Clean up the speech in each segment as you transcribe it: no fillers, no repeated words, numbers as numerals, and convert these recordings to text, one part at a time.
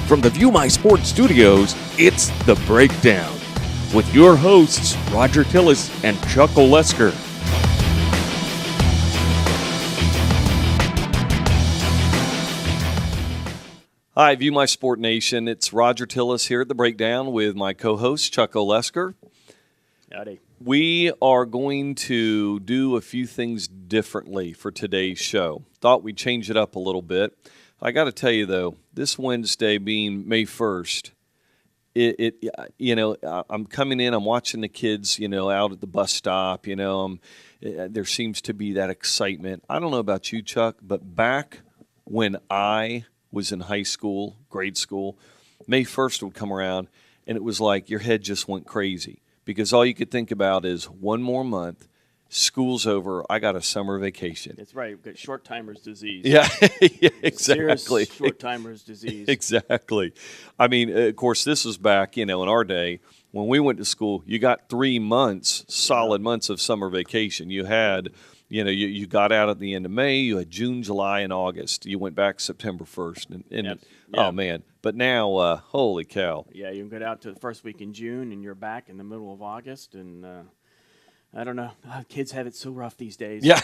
From the View My Sports studios, it's The Breakdown with your hosts, Roger Tillis and Chuck Olesker. Hi, View My Sport Nation. It's Roger Tillis here at The Breakdown with my co-host, Chuck Olesker. Howdy. We are going to do a few things differently for today's show. Thought we'd change it up a little bit. I got to tell you, though, this Wednesday being May 1st, I'm coming in, I'm watching the kids, out at the bus stop, there seems to be that excitement. I don't know about you, Chuck, but back when I was in high school, grade school, May 1st would come around, and it was like your head just went crazy because all you could think about is one more month. School's over. I got a summer vacation. That's right. We've got short-timers disease. Yeah, yeah, exactly. Serious short-timers disease. Exactly. I mean, of course, this was back, in our day. When we went to school, you got 3 months, solid months of summer vacation. You had, you got out at the end of May. You had June, July, and August. You went back September 1st. And oh, man. But now, holy cow. Yeah, you can get out to the first week in June, and you're back in the middle of August, and I don't know. Kids have it so rough these days. Yeah.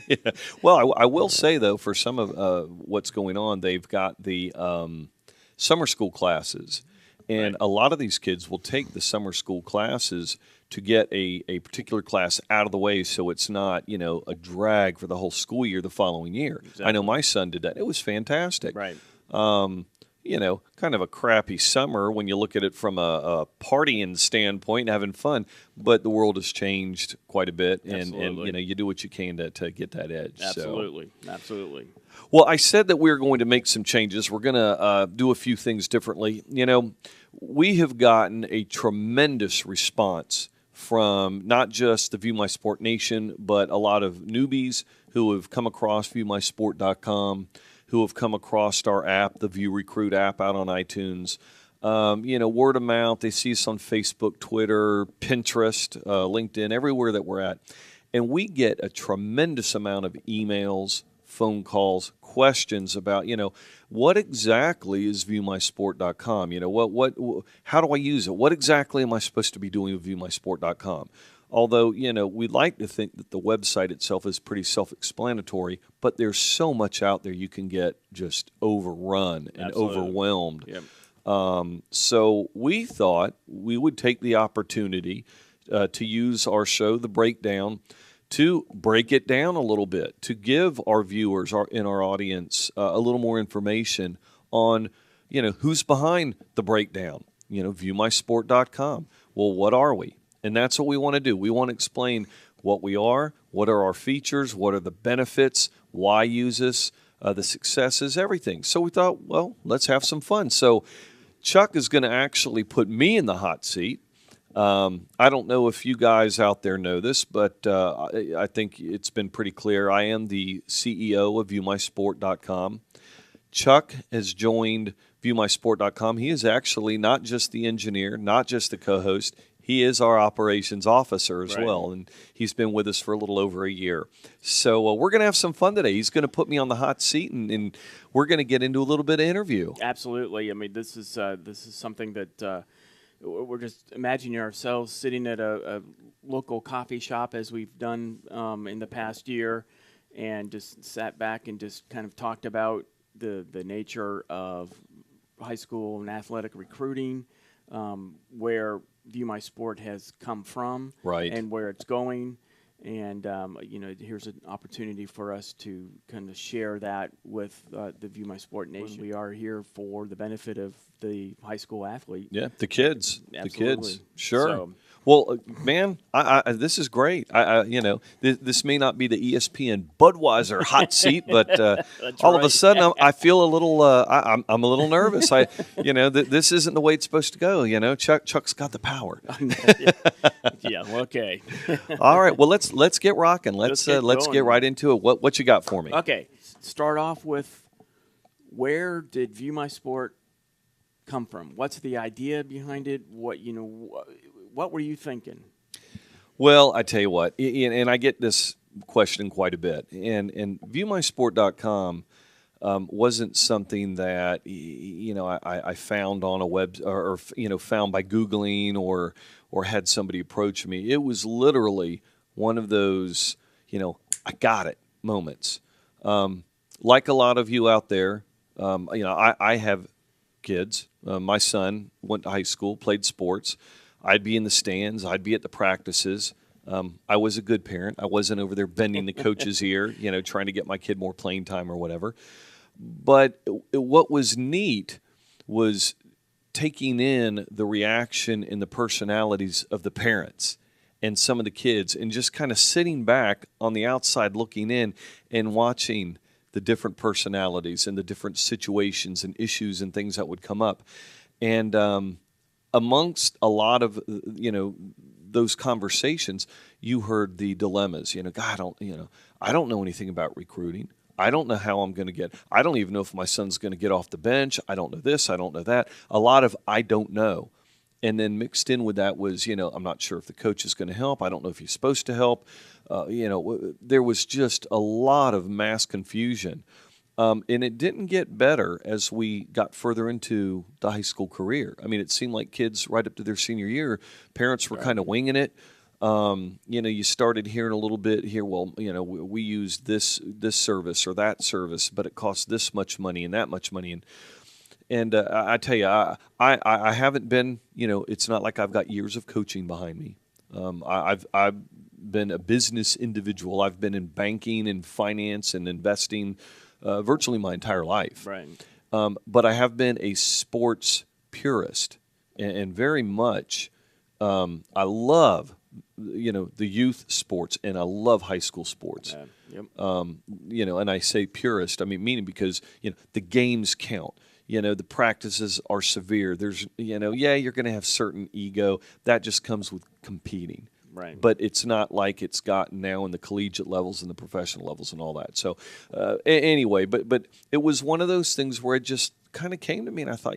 Yeah. Well, I will say, though, for some of what's going on, they've got the summer school classes. And a lot of these kids will take the summer school classes to get a particular class out of the way so it's not, a drag for the whole school year the following year. Exactly. I know my son did that. It was fantastic. Right. Kind of a crappy summer when you look at it from a partying standpoint, having fun. But the world has changed quite a bit, and you do what you can to get that edge. Absolutely, absolutely. Well, I said that we're going to make some changes. We're going to do a few things differently. We have gotten a tremendous response from not just the View My Sport Nation, but a lot of newbies who have come across viewmysport.com, who have come across our app, the View Recruit app out on iTunes. Word of mouth, they see us on Facebook, Twitter, Pinterest, LinkedIn, everywhere that we're at. And we get a tremendous amount of emails, phone calls, questions about, what exactly is viewmysport.com? How do I use it? What exactly am I supposed to be doing with viewmysport.com? Although, we like to think that the website itself is pretty self-explanatory, but there's so much out there you can get just overrun and overwhelmed. Yep. So we thought we would take the opportunity to use our show, The Breakdown, to break it down a little bit, to give our viewers in our audience a little more information on, who's behind The Breakdown, viewmysport.com. Well, what are we? And that's what we want to do. We want to explain what we are, what are our features, what are the benefits, why use us, the successes, everything. So we thought, well, let's have some fun. So Chuck is going to actually put me in the hot seat. I don't know if you guys out there know this, but I think it's been pretty clear. I am the CEO of viewmysport.com. Chuck has joined viewmysport.com. He is actually not just the engineer, not just the co-host. He is our operations officer as well, and he's been with us for a little over a year. So we're going to have some fun today. He's going to put me on the hot seat, and we're going to get into a little bit of interview. Absolutely. I mean, this is something that we're just imagining ourselves sitting at a local coffee shop as we've done in the past year, and just sat back and just kind of talked about the nature of high school and athletic recruiting, where View My Sport has come from, and where it's going, and here's an opportunity for us to kind of share that with the View My Sport Nation. We are here for the benefit of the high school athlete. Yeah, the kids. Absolutely. The kids. Sure. Well, man, this is great. This may not be the ESPN Budweiser hot seat, but all of a sudden I feel a little. I'm a little nervous. This isn't the way it's supposed to go. Chuck's got the power. Yeah. Okay. All right. Well, let's get rocking. Let's get right into it. What you got for me? Okay. Start off with, where did View My Sport come from? What's the idea behind it? What were you thinking? Well, I tell you what, and I get this question quite a bit. And ViewMySport.com wasn't something that I found on a web or found by Googling or had somebody approach me. It was literally one of those I got it moments. Like a lot of you out there, I have kids. My son went to high school, played sports. I'd be in the stands. I'd be at the practices. I was a good parent. I wasn't over there bending the coach's ear, trying to get my kid more playing time or whatever. But what was neat was taking in the reaction and the personalities of the parents and some of the kids and just kind of sitting back on the outside looking in and watching the different personalities and the different situations and issues and things that would come up. And amongst a lot of, those conversations, you heard the dilemmas. God, I don't know anything about recruiting. I don't know how I'm going to get. I don't even know if my son's going to get off the bench. I don't know this. I don't know that. A lot of I don't know. And then mixed in with that was, I'm not sure if the coach is going to help. I don't know if he's supposed to help. There was just a lot of mass confusion. And it didn't get better as we got further into the high school career. I mean, it seemed like kids right up to their senior year, parents were kind of winging it. You started hearing a little bit here, well, we use this service or that service, but it costs this much money and that much money. And I tell you, I haven't been, it's not like I've got years of coaching behind me. I've been a business individual. I've been in banking and finance and investing virtually my entire life. Right. But I have been a sports purist and very much I love the youth sports and I love high school sports. Yep. And I say purist, I mean meaning because the games count. The practices are severe. There's you're going to have certain ego that just comes with competing. Right. But it's not like it's gotten now in the collegiate levels and the professional levels and all that. So anyway, but it was one of those things where it just kind of came to me and I thought,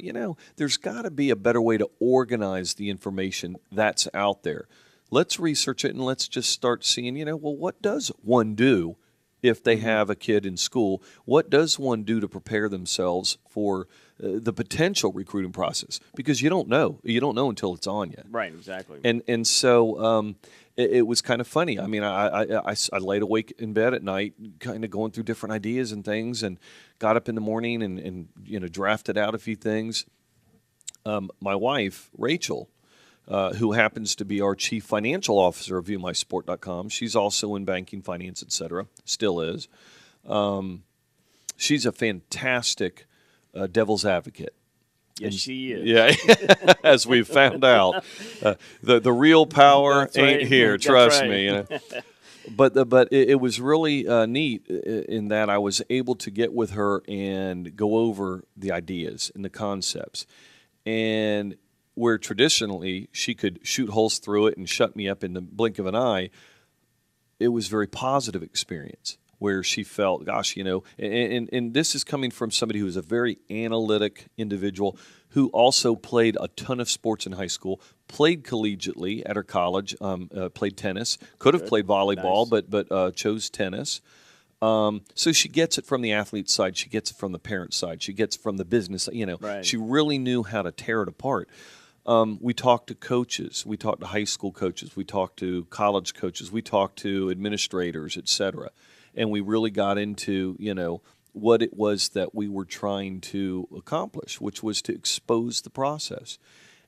there's got to be a better way to organize the information that's out there. Let's research it and let's just start seeing, well, what does one do if they have a kid in school? What does one do to prepare themselves for the potential recruiting process? Because you don't know. You don't know until it's on you. Right, exactly. And so it was kind of funny. I mean, I laid awake in bed at night kind of going through different ideas and things and got up in the morning and drafted out a few things. My wife, Rachel, who happens to be our chief financial officer of ViewMySport.com. She's also in banking, finance, et cetera, still is. She's a fantastic devil's advocate. Yes, she is. Yeah, as we've found out. The real power That's ain't right. here, That's trust right. me. But it was really neat in that I was able to get with her and go over the ideas and the concepts. And where traditionally she could shoot holes through it and shut me up in the blink of an eye, it was a very positive experience where she felt, gosh, and this is coming from somebody who is a very analytic individual who also played a ton of sports in high school, played collegiately at her college, played tennis, could have played volleyball, Nice. but chose tennis. So she gets it from the athlete side. She gets it from the parent side. She gets it from the business. Right. She really knew how to tear it apart. We talked to coaches. We talked to high school coaches. We talked to college coaches. We talked to administrators, et cetera. And we really got into, what it was that we were trying to accomplish, which was to expose the process.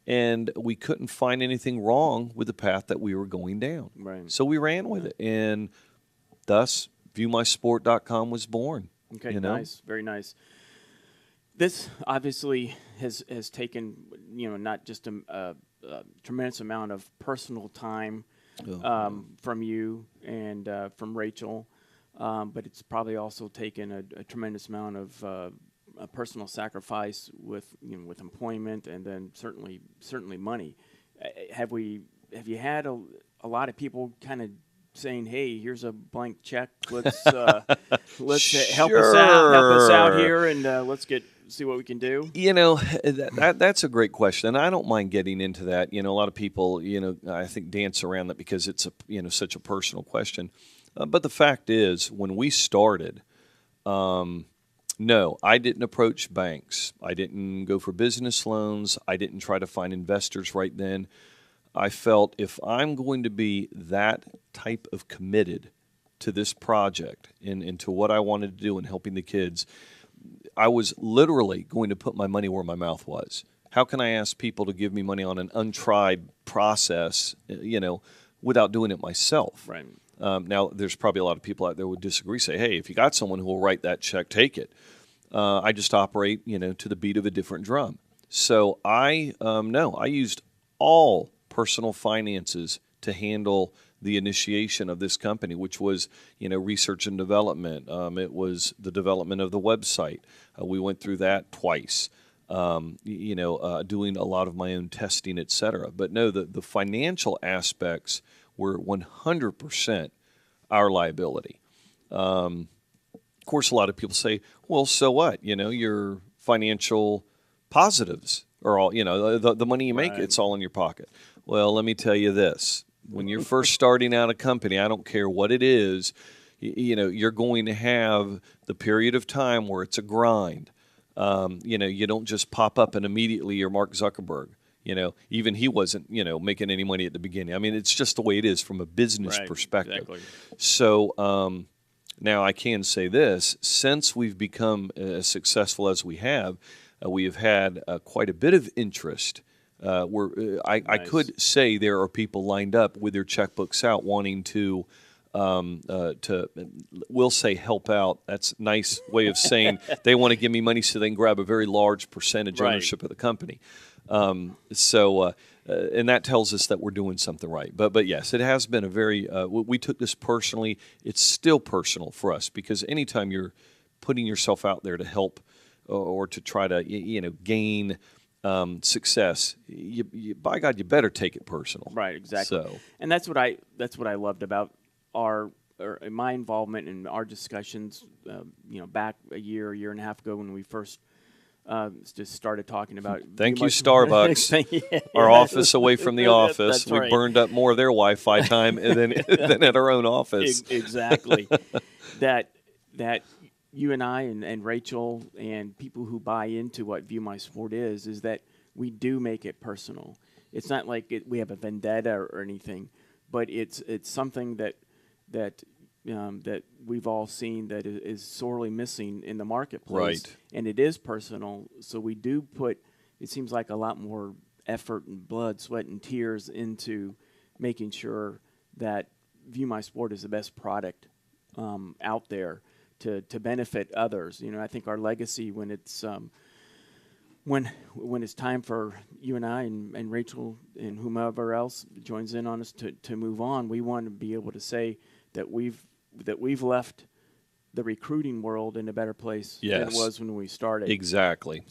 And we couldn't find anything wrong with the path that we were going down. Right. So we ran with it. And thus, ViewMySport.com was born. Okay, nice, very nice. This obviously has taken, not just a tremendous amount of personal time from you and from Rachel, but it's probably also taken a tremendous amount of a personal sacrifice with employment and then certainly money. Have you had a lot of people kind of saying, "Hey, here's a blank check. Let's help us out here, and let's see what we can do"? That's a great question, and I don't mind getting into that. A lot of people, I think dance around that because it's such a personal question. But the fact is, when we started, No, I didn't approach banks. I didn't go for business loans. I didn't try to find investors right then. I felt if I'm going to be that type of committed to this project and to what I wanted to do in helping the kids, I was literally going to put my money where my mouth was. How can I ask people to give me money on an untried process, without doing it myself? Right. Now, there's probably a lot of people out there who would disagree, say, hey, if you got someone who will write that check, take it. I just operate, to the beat of a different drum. So I used all personal finances to handle the initiation of this company, which was, research and development. It was the development of the website. We went through that twice. Doing a lot of my own testing, et cetera. But no, the financial aspects were 100% our liability. Of course, a lot of people say, well, so what? Your financial positives are all, the money you make, Right. it's all in your pocket. Well, let me tell you this. When you're first starting out a company, I don't care what it is, you're going to have the period of time where it's a grind. You don't just pop up and immediately you're Mark Zuckerberg. Even he wasn't, making any money at the beginning. I mean, it's just the way it is from a business Right, perspective. exactly. So now I can say this: since we've become as successful as we have had quite a bit of interest. I Nice. could say there are people lined up with their checkbooks out wanting to we'll say help out. That's a nice way of saying they want to give me money so they can grab a very large percentage Right. ownership of the company. And that tells us that we're doing something right. But yes, it has been a very, we took this personally. It's still personal for us because anytime you're putting yourself out there to help or to try to, gain success, by God, you better take it personal. Right, exactly. So, And that's what I loved about my involvement in our discussions. Back a year and a half ago when we first just started talking about. thank you, Starbucks. Our office away from the office. That's We right. burned up more of their Wi-Fi time than at our own office. Exactly. that you and I and Rachel and people who buy into what View My Sport is that we do make it personal. It's not like we have a vendetta or anything, but it's something that we've all seen that is sorely missing in the marketplace. Right. And it is personal, so we do put, it seems like, a lot more effort and blood, sweat, and tears into making sure that View My Sport is the best product out there to benefit others. I think our legacy when it's when it's time for you and I and Rachel and whomever else joins in on us to move on, we want to be able to say that we've left the recruiting world in a better place than it was when we started. Exactly.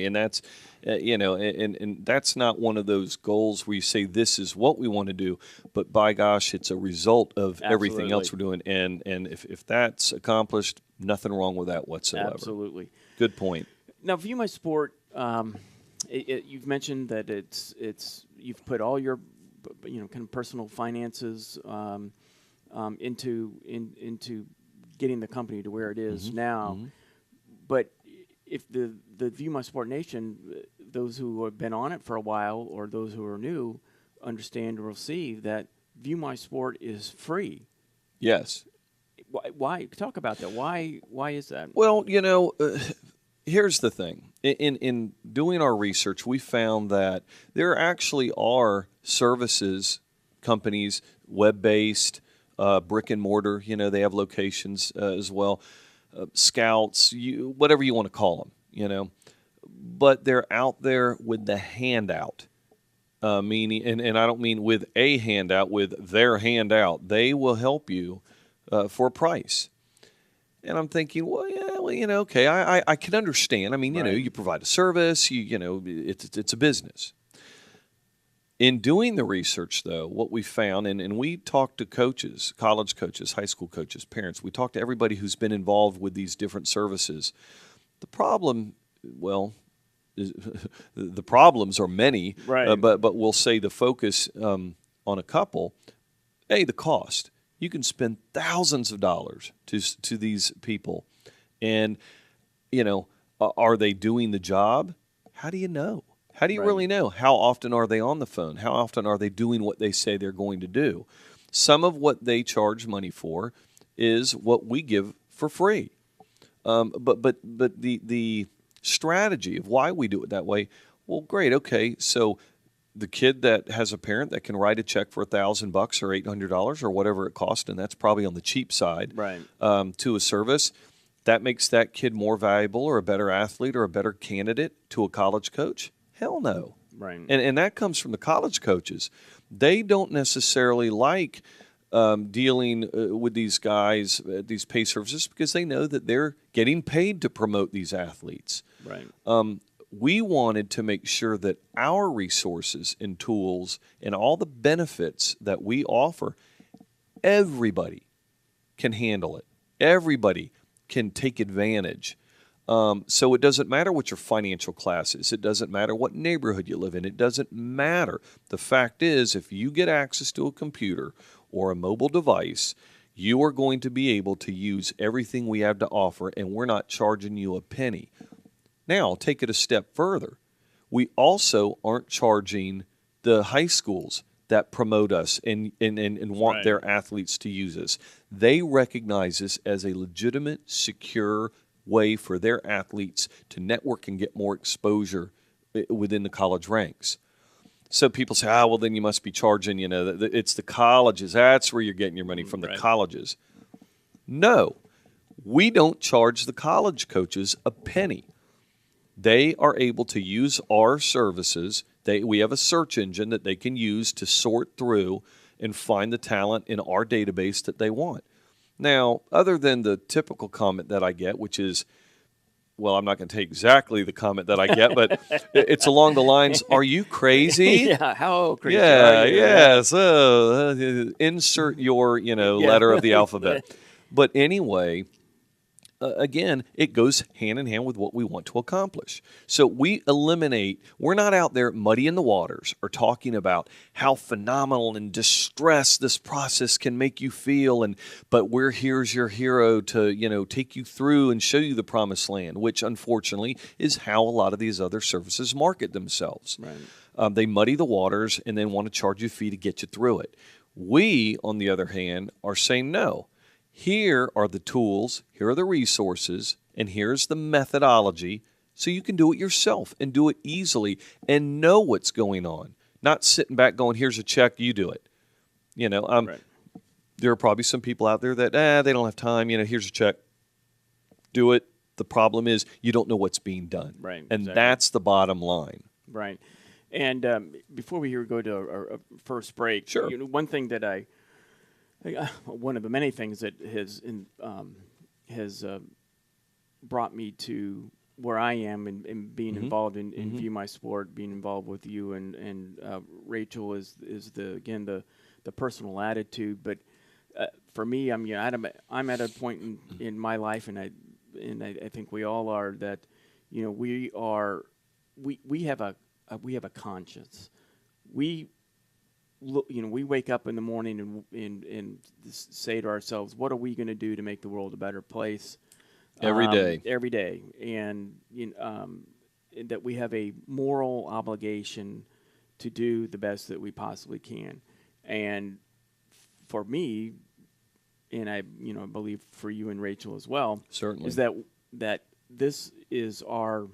And that's, and that's not one of those goals where you say this is what we want to do, but by gosh, it's a result of everything else we're doing. And if that's accomplished, nothing wrong with that whatsoever. Absolutely. Good point. Now, View My Sport, you've mentioned that you've put all your, kind of personal finances into getting the company to where it is now. Mm-hmm. But if the View My Sport Nation, those who have been on it for a while or those who are new, understand or will see that View My Sport is free. Yes. Why? Talk about that. Why is that? Well, here's the thing. In doing our research, we found that there actually are services, companies, web-based, brick and mortar, they have locations as well, scouts, whatever you want to call them, but they're out there with the handout, meaning, and I don't mean with a handout, with their handout. They will help you for a price. And I'm thinking, okay, I can understand. I mean, Right. You provide a service, it's a business. In doing the research, though, what we found, and we talked to coaches, college coaches, high school coaches, parents, we talked to everybody who's been involved with these different services. The problem, the problems are many, right. But we'll say the focus on a couple, the cost. You can spend thousands of dollars to these people. And Are they doing the job? How do you know? How do you really know? How often are they on the phone? How often are they doing what they say they're going to do? Some of what they charge money for is what we give for free. But the strategy of why we do it that way, well, great, okay. So the kid that has a parent that can write a check for $1,000 or $800 or whatever it costs, and that's probably on the cheap side, to a service, that makes that kid more valuable or a better athlete or a better candidate to a college coach? Hell no. Right. And that comes from the college coaches. They don't necessarily like dealing with these guys, these pay services, because they know that they're getting paid to promote these athletes. Right. We wanted to make sure that our resources and tools and all the benefits that we offer, everybody can handle it. Everybody can take advantage. So it doesn't matter what your financial class is. It doesn't matter what neighborhood you live in. It doesn't matter. The fact is, if you get access to a computer or a mobile device, you are going to be able to use everything we have to offer, and we're not charging you a penny. Now, I'll take it a step further. We also aren't charging the high schools that promote us and want their athletes to use us. They recognize this as a legitimate, secure way for their athletes to network and get more exposure within the college ranks. So people say, well, then you must be charging, it's the colleges. That's where you're getting your money from, the colleges. No, we don't charge the college coaches a penny. They are able to use our services. We have a search engine that they can use to sort through and find the talent in our database that they want. Now, other than the typical comment that I get, which is, well, I'm not going to take exactly the comment that I get, but it's along the lines, are you crazy? Yeah, how crazy are you? Yeah, so insert your, letter of the alphabet. But anyway, again, it goes hand in hand with what we want to accomplish. So we're not out there muddying the waters or talking about how phenomenal and distressed this process can make you feel, but here's your hero to, take you through and show you the promised land, which unfortunately is how a lot of these other services market themselves. Right. They muddy the waters and then want to charge you a fee to get you through it. We, on the other hand, are saying no. Here are the tools, here are the resources, and here's the methodology so you can do it yourself and do it easily and know what's going on. Not sitting back going, here's a check, you do it. Right. There are probably some people out there that, they don't have time, here's a check, do it. The problem is you don't know what's being done. Right. And exactly. that's the bottom line. Right. And before we go to our first break, sure. One thing that one of the many things that has brought me to where I am and being involved in View My Sport, being involved with you and Rachel is the personal attitude. But for me, I'm at a point in my life, and I think we all are, that we have a conscience. We wake up in the morning and say to ourselves, what are we going to do to make the world a better place? Every day. And that we have a moral obligation to do the best that we possibly can. And for me, and I believe for you and Rachel as well, certainly, is that this is our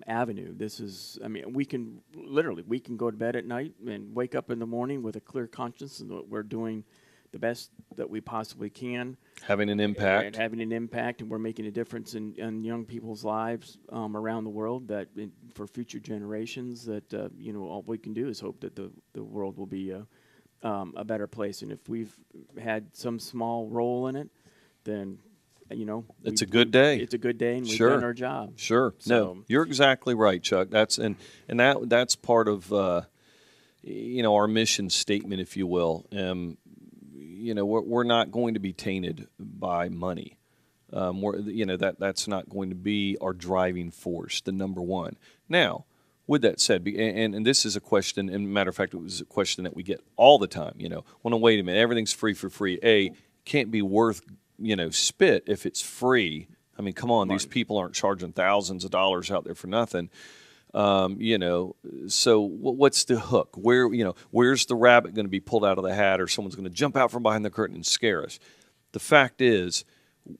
avenue. This is, we can go to bed at night and wake up in the morning with a clear conscience, and we're doing the best that we possibly can. Having an impact. And we're making a difference in young people's lives around the world, for future generations, that, all we can do is hope that the world will be a better place. And if we've had some small role in it, then it's a good day. It's a good day, and we've sure. done our job. Sure. So, no, you're exactly right, Chuck. That's part of our mission statement, if you will. We're not going to be tainted by money. That's not going to be our driving force, the number one. Now, with that said, and this is a question, and matter of fact, it was a question that we get all the time. Well, wait a minute, everything's free for free. Can't be worth spit if it's free I mean, come on, these people aren't charging thousands of dollars out there for nothing. So what's the hook? Where's the rabbit going to be pulled out of the hat, or someone's going to jump out from behind the curtain and scare us? The fact is,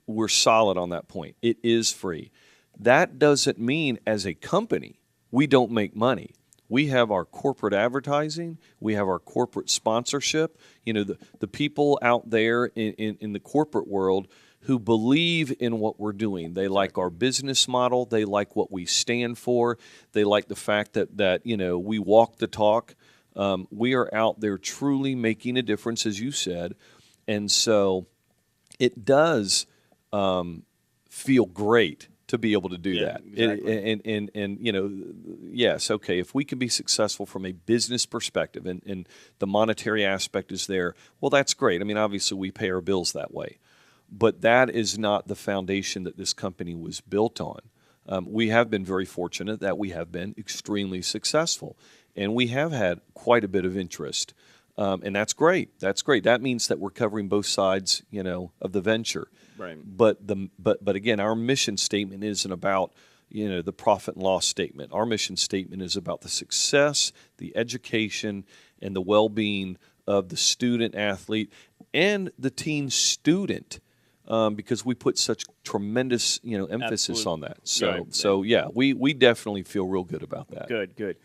we're solid on that point. It is free. That doesn't mean as a company we don't make money. We have our corporate advertising. We have our corporate sponsorship. The people out there in the corporate world who believe in what we're doing. They like our business model. They like what we stand for. They like the fact that we walk the talk. We are out there truly making a difference, as you said. And so it does feel great to be able to do that. Exactly. Yes, okay, if we can be successful from a business perspective and the monetary aspect is there, well, that's great. I mean, obviously we pay our bills that way. But that is not the foundation that this company was built on. We have been very fortunate that we have been extremely successful, and we have had quite a bit of interest, and that's great. That's great. That means that we're covering both sides, of the venture. Right. But again, our mission statement isn't about the profit and loss statement. Our mission statement is about the success, the education, and the well-being of the student athlete and the teen student. Because we put such tremendous, emphasis on that. So we definitely feel real good about that. Good.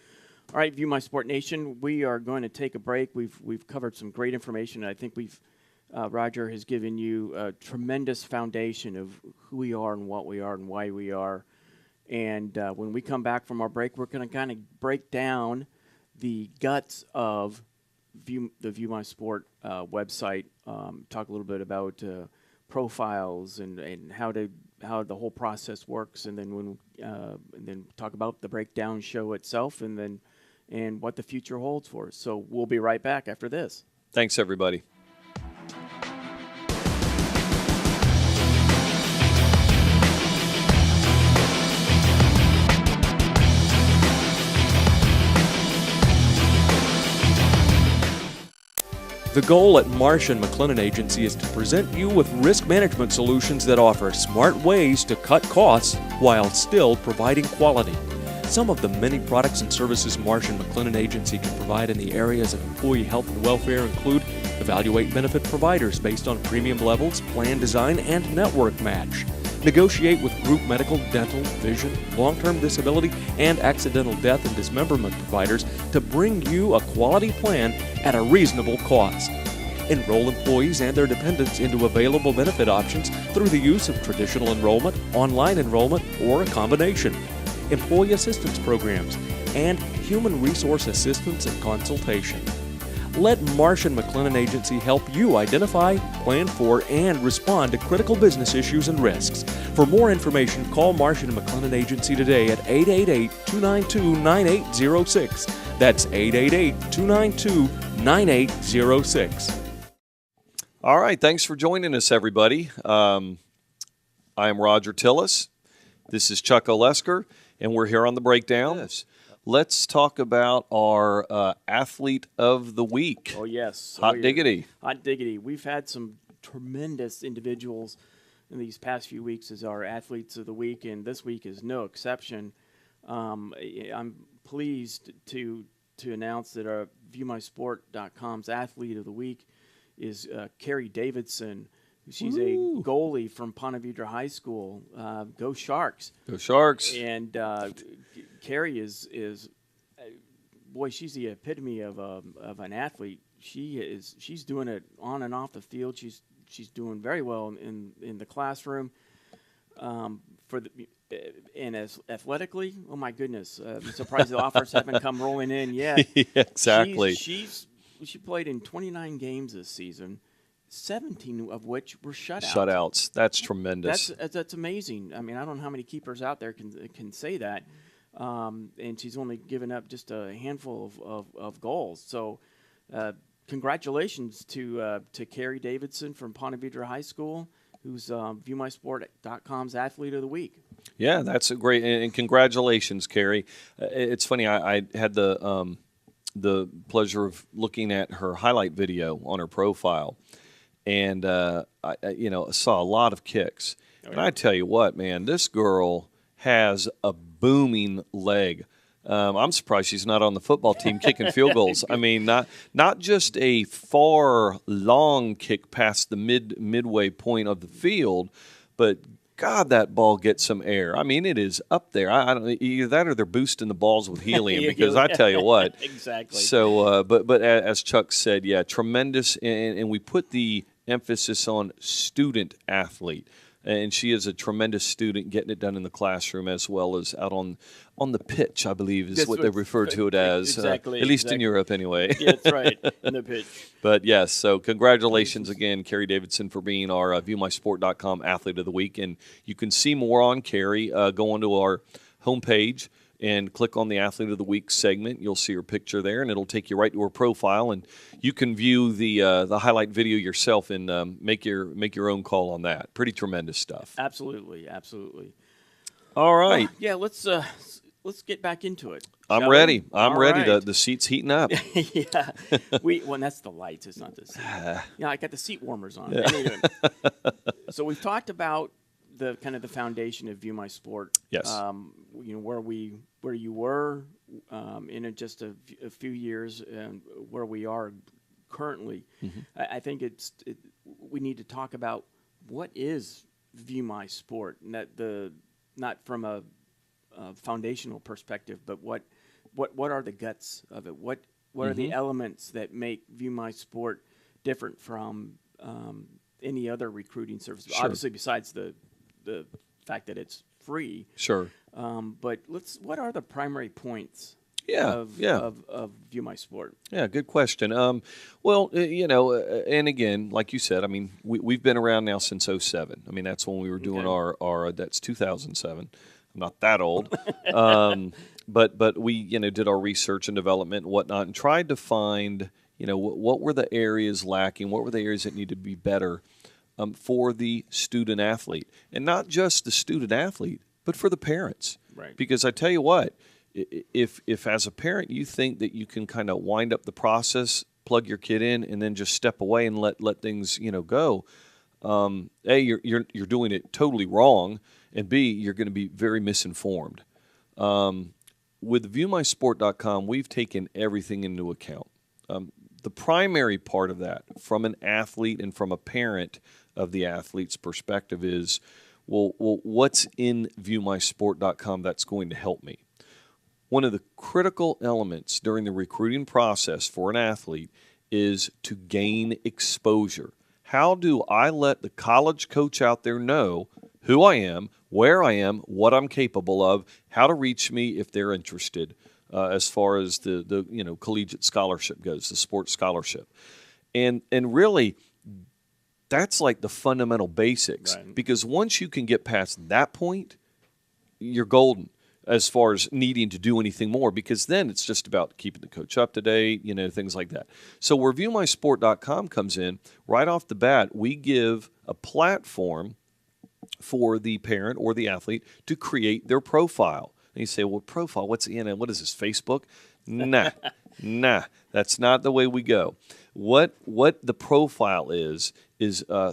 All right, View My Sport Nation, we are going to take a break. We've covered some great information. I think Roger has given you a tremendous foundation of who we are and what we are and why we are. And when we come back from our break, we're going to kind of break down the guts of the View My Sport website. Talk a little bit about profiles and how the whole process works, and then then talk about the BreakDown show itself, and what the future holds for us. So we'll be right back after this. Thanks, everybody. The goal at Marsh & McLennan Agency is to present you with risk management solutions that offer smart ways to cut costs while still providing quality. Some of the many products and services Marsh & McLennan Agency can provide in the areas of employee health and welfare include evaluate benefit providers based on premium levels, plan design, and network match. Negotiate with group medical, dental, vision, long-term disability, and accidental death and dismemberment providers to bring you a quality plan at a reasonable cost. Enroll employees and their dependents into available benefit options through the use of traditional enrollment, online enrollment, or a combination. Employee assistance programs, and human resource assistance and consultation. Let Marsh & McLennan Agency help you identify, plan for, and respond to critical business issues and risks. For more information, call Marsh & McLennan Agency today at 888-292-9806. That's 888-292-9806. All right, thanks for joining us, everybody. I am Roger Tillis. This is Chuck Olesker, and we're here on the BreakDown. Yes. Let's talk about our Athlete of the Week. Oh, yes. Hot diggity. Hot diggity. We've had some tremendous individuals in these past few weeks as our Athletes of the Week, and this week is no exception. I'm pleased to announce that our ViewMySport.com's Athlete of the Week is Carrie Davidson. She's a goalie from Ponte Vedra High School. Go Sharks! Go Sharks! And Carrie is boy, she's the epitome of an athlete. She's doing it on and off the field. She's doing very well in the classroom. And as athletically, oh my goodness! I'm surprised the offers haven't come rolling in yet. Exactly. She played in 29 games this season. 17 of which were shutouts. Shutouts. That's tremendous. That's amazing. I mean, I don't know how many keepers out there can say that. And she's only given up just a handful of goals. So congratulations to Carrie Davidson from Ponte Vedra High School, who's ViewMySport.com's Athlete of the Week. Yeah, that's a great, and congratulations, Carrie. It's funny, I had the pleasure of looking at her highlight video on her profile. And I saw a lot of kicks, And I tell you what, man, this girl has a booming leg. I'm surprised she's not on the football team kicking field goals. I mean, not just a far, long kick past the midway point of the field, but God, that ball gets some air. I mean, it is up there. I don't either that or they're boosting the balls with helium because I tell you what. Exactly. So, but as Chuck said, yeah, tremendous, and we put the emphasis on student athlete. And she is a tremendous student, getting it done in the classroom as well as out on the pitch, I believe is what they refer to it as. Exactly. At least in Europe, anyway. Yeah, that's right, in the pitch. But, yes, so congratulations again, Carrie Davidson, for being our ViewMySport.com Athlete of the Week. And you can see more on Carrie. Go onto our homepage and click on the Athlete of the Week segment. You'll see her picture there, and it'll take you right to her profile, and you can view the highlight video yourself and make your own call on that. Pretty tremendous stuff. Absolutely. All right. Yeah, let's get back into it. I'm shall ready. we? I'm All ready. right. The seat's heating up. Yeah, that's the lights. It's not the seat. Yeah, I got the seat warmers on. Yeah. Anyway, so we've talked about the kind of the foundation of View My Sport. Yes. Where you were in just a few years and where we are currently. Mm-hmm. I think we need to talk about what is View My Sport, not from a foundational perspective, but what are the guts of it? What are the elements that make View My Sport different from any other recruiting service? Sure. Obviously, besides the fact that it's free. Sure. But what are the primary points of View My Sport? Yeah, good question. And again, like you said, I mean, we've been around now since 2007. I mean, that's when we were doing our that's 2007. I'm not that old. But we, did our research and development and whatnot and tried to find, what were the areas lacking, what were the areas that need to be better for the student athlete. And not just the student athlete, but for the parents. Right. Because I tell you what, if as a parent you think that you can kind of wind up the process, plug your kid in, and then just step away and let things go, A, you're doing it totally wrong, and B, you're going to be very misinformed. With ViewMySport.com, we've taken everything into account. The primary part of that, from an athlete and from a parent of the athlete's perspective, is well, what's in ViewMySport.com that's going to help me? One of the critical elements during the recruiting process for an athlete is to gain exposure. How do I let the college coach out there know who I am, where I am, what I'm capable of, how to reach me if they're interested, as far as the collegiate scholarship goes, the sports scholarship, and really, that's like the fundamental basics. Right. Because once you can get past that point, you're golden as far as needing to do anything more, because then it's just about keeping the coach up to date, things like that. So where ViewMySport.com comes in, right off the bat, we give a platform for the parent or the athlete to create their profile. And you say, well, profile, what's in it? What is this, Facebook? Nah, that's not the way we go. What the profile is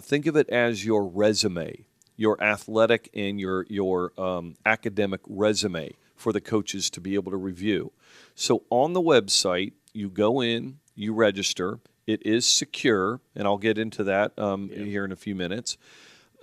think of it as your resume, your athletic and your academic resume for the coaches to be able to review. So on the website, you go in, you register. It is secure, and I'll get into that here in a few minutes.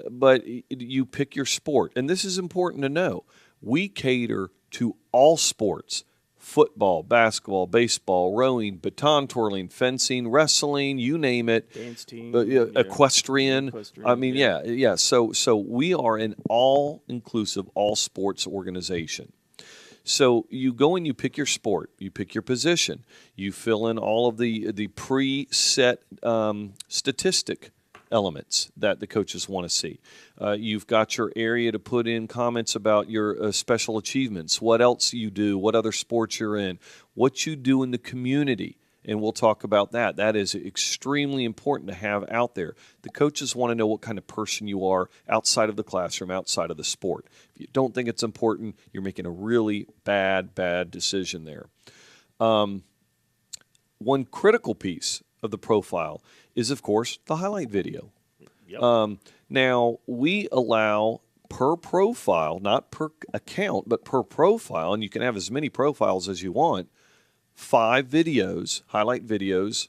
But you pick your sport. And this is important to know. We cater to all sports: football, basketball, baseball, rowing, baton twirling, fencing, wrestling, you name it. Dance team. Equestrian. I mean, yeah. So we are an all-inclusive, all-sports organization. So you go and you pick your sport, you pick your position, you fill in all of the preset statistic elements that the coaches want to see. You've got your area to put in comments about your special achievements, what else you do, what other sports you're in, what you do in the community, and we'll talk about that. That is extremely important to have out there. The coaches want to know what kind of person you are outside of the classroom, outside of the sport. If you don't think it's important, you're making a really bad decision there. One critical piece of the profile is, of course, the highlight video. Yep. Now, we allow per profile, not per account, but per profile, and you can have as many profiles as you want, 5 videos, highlight videos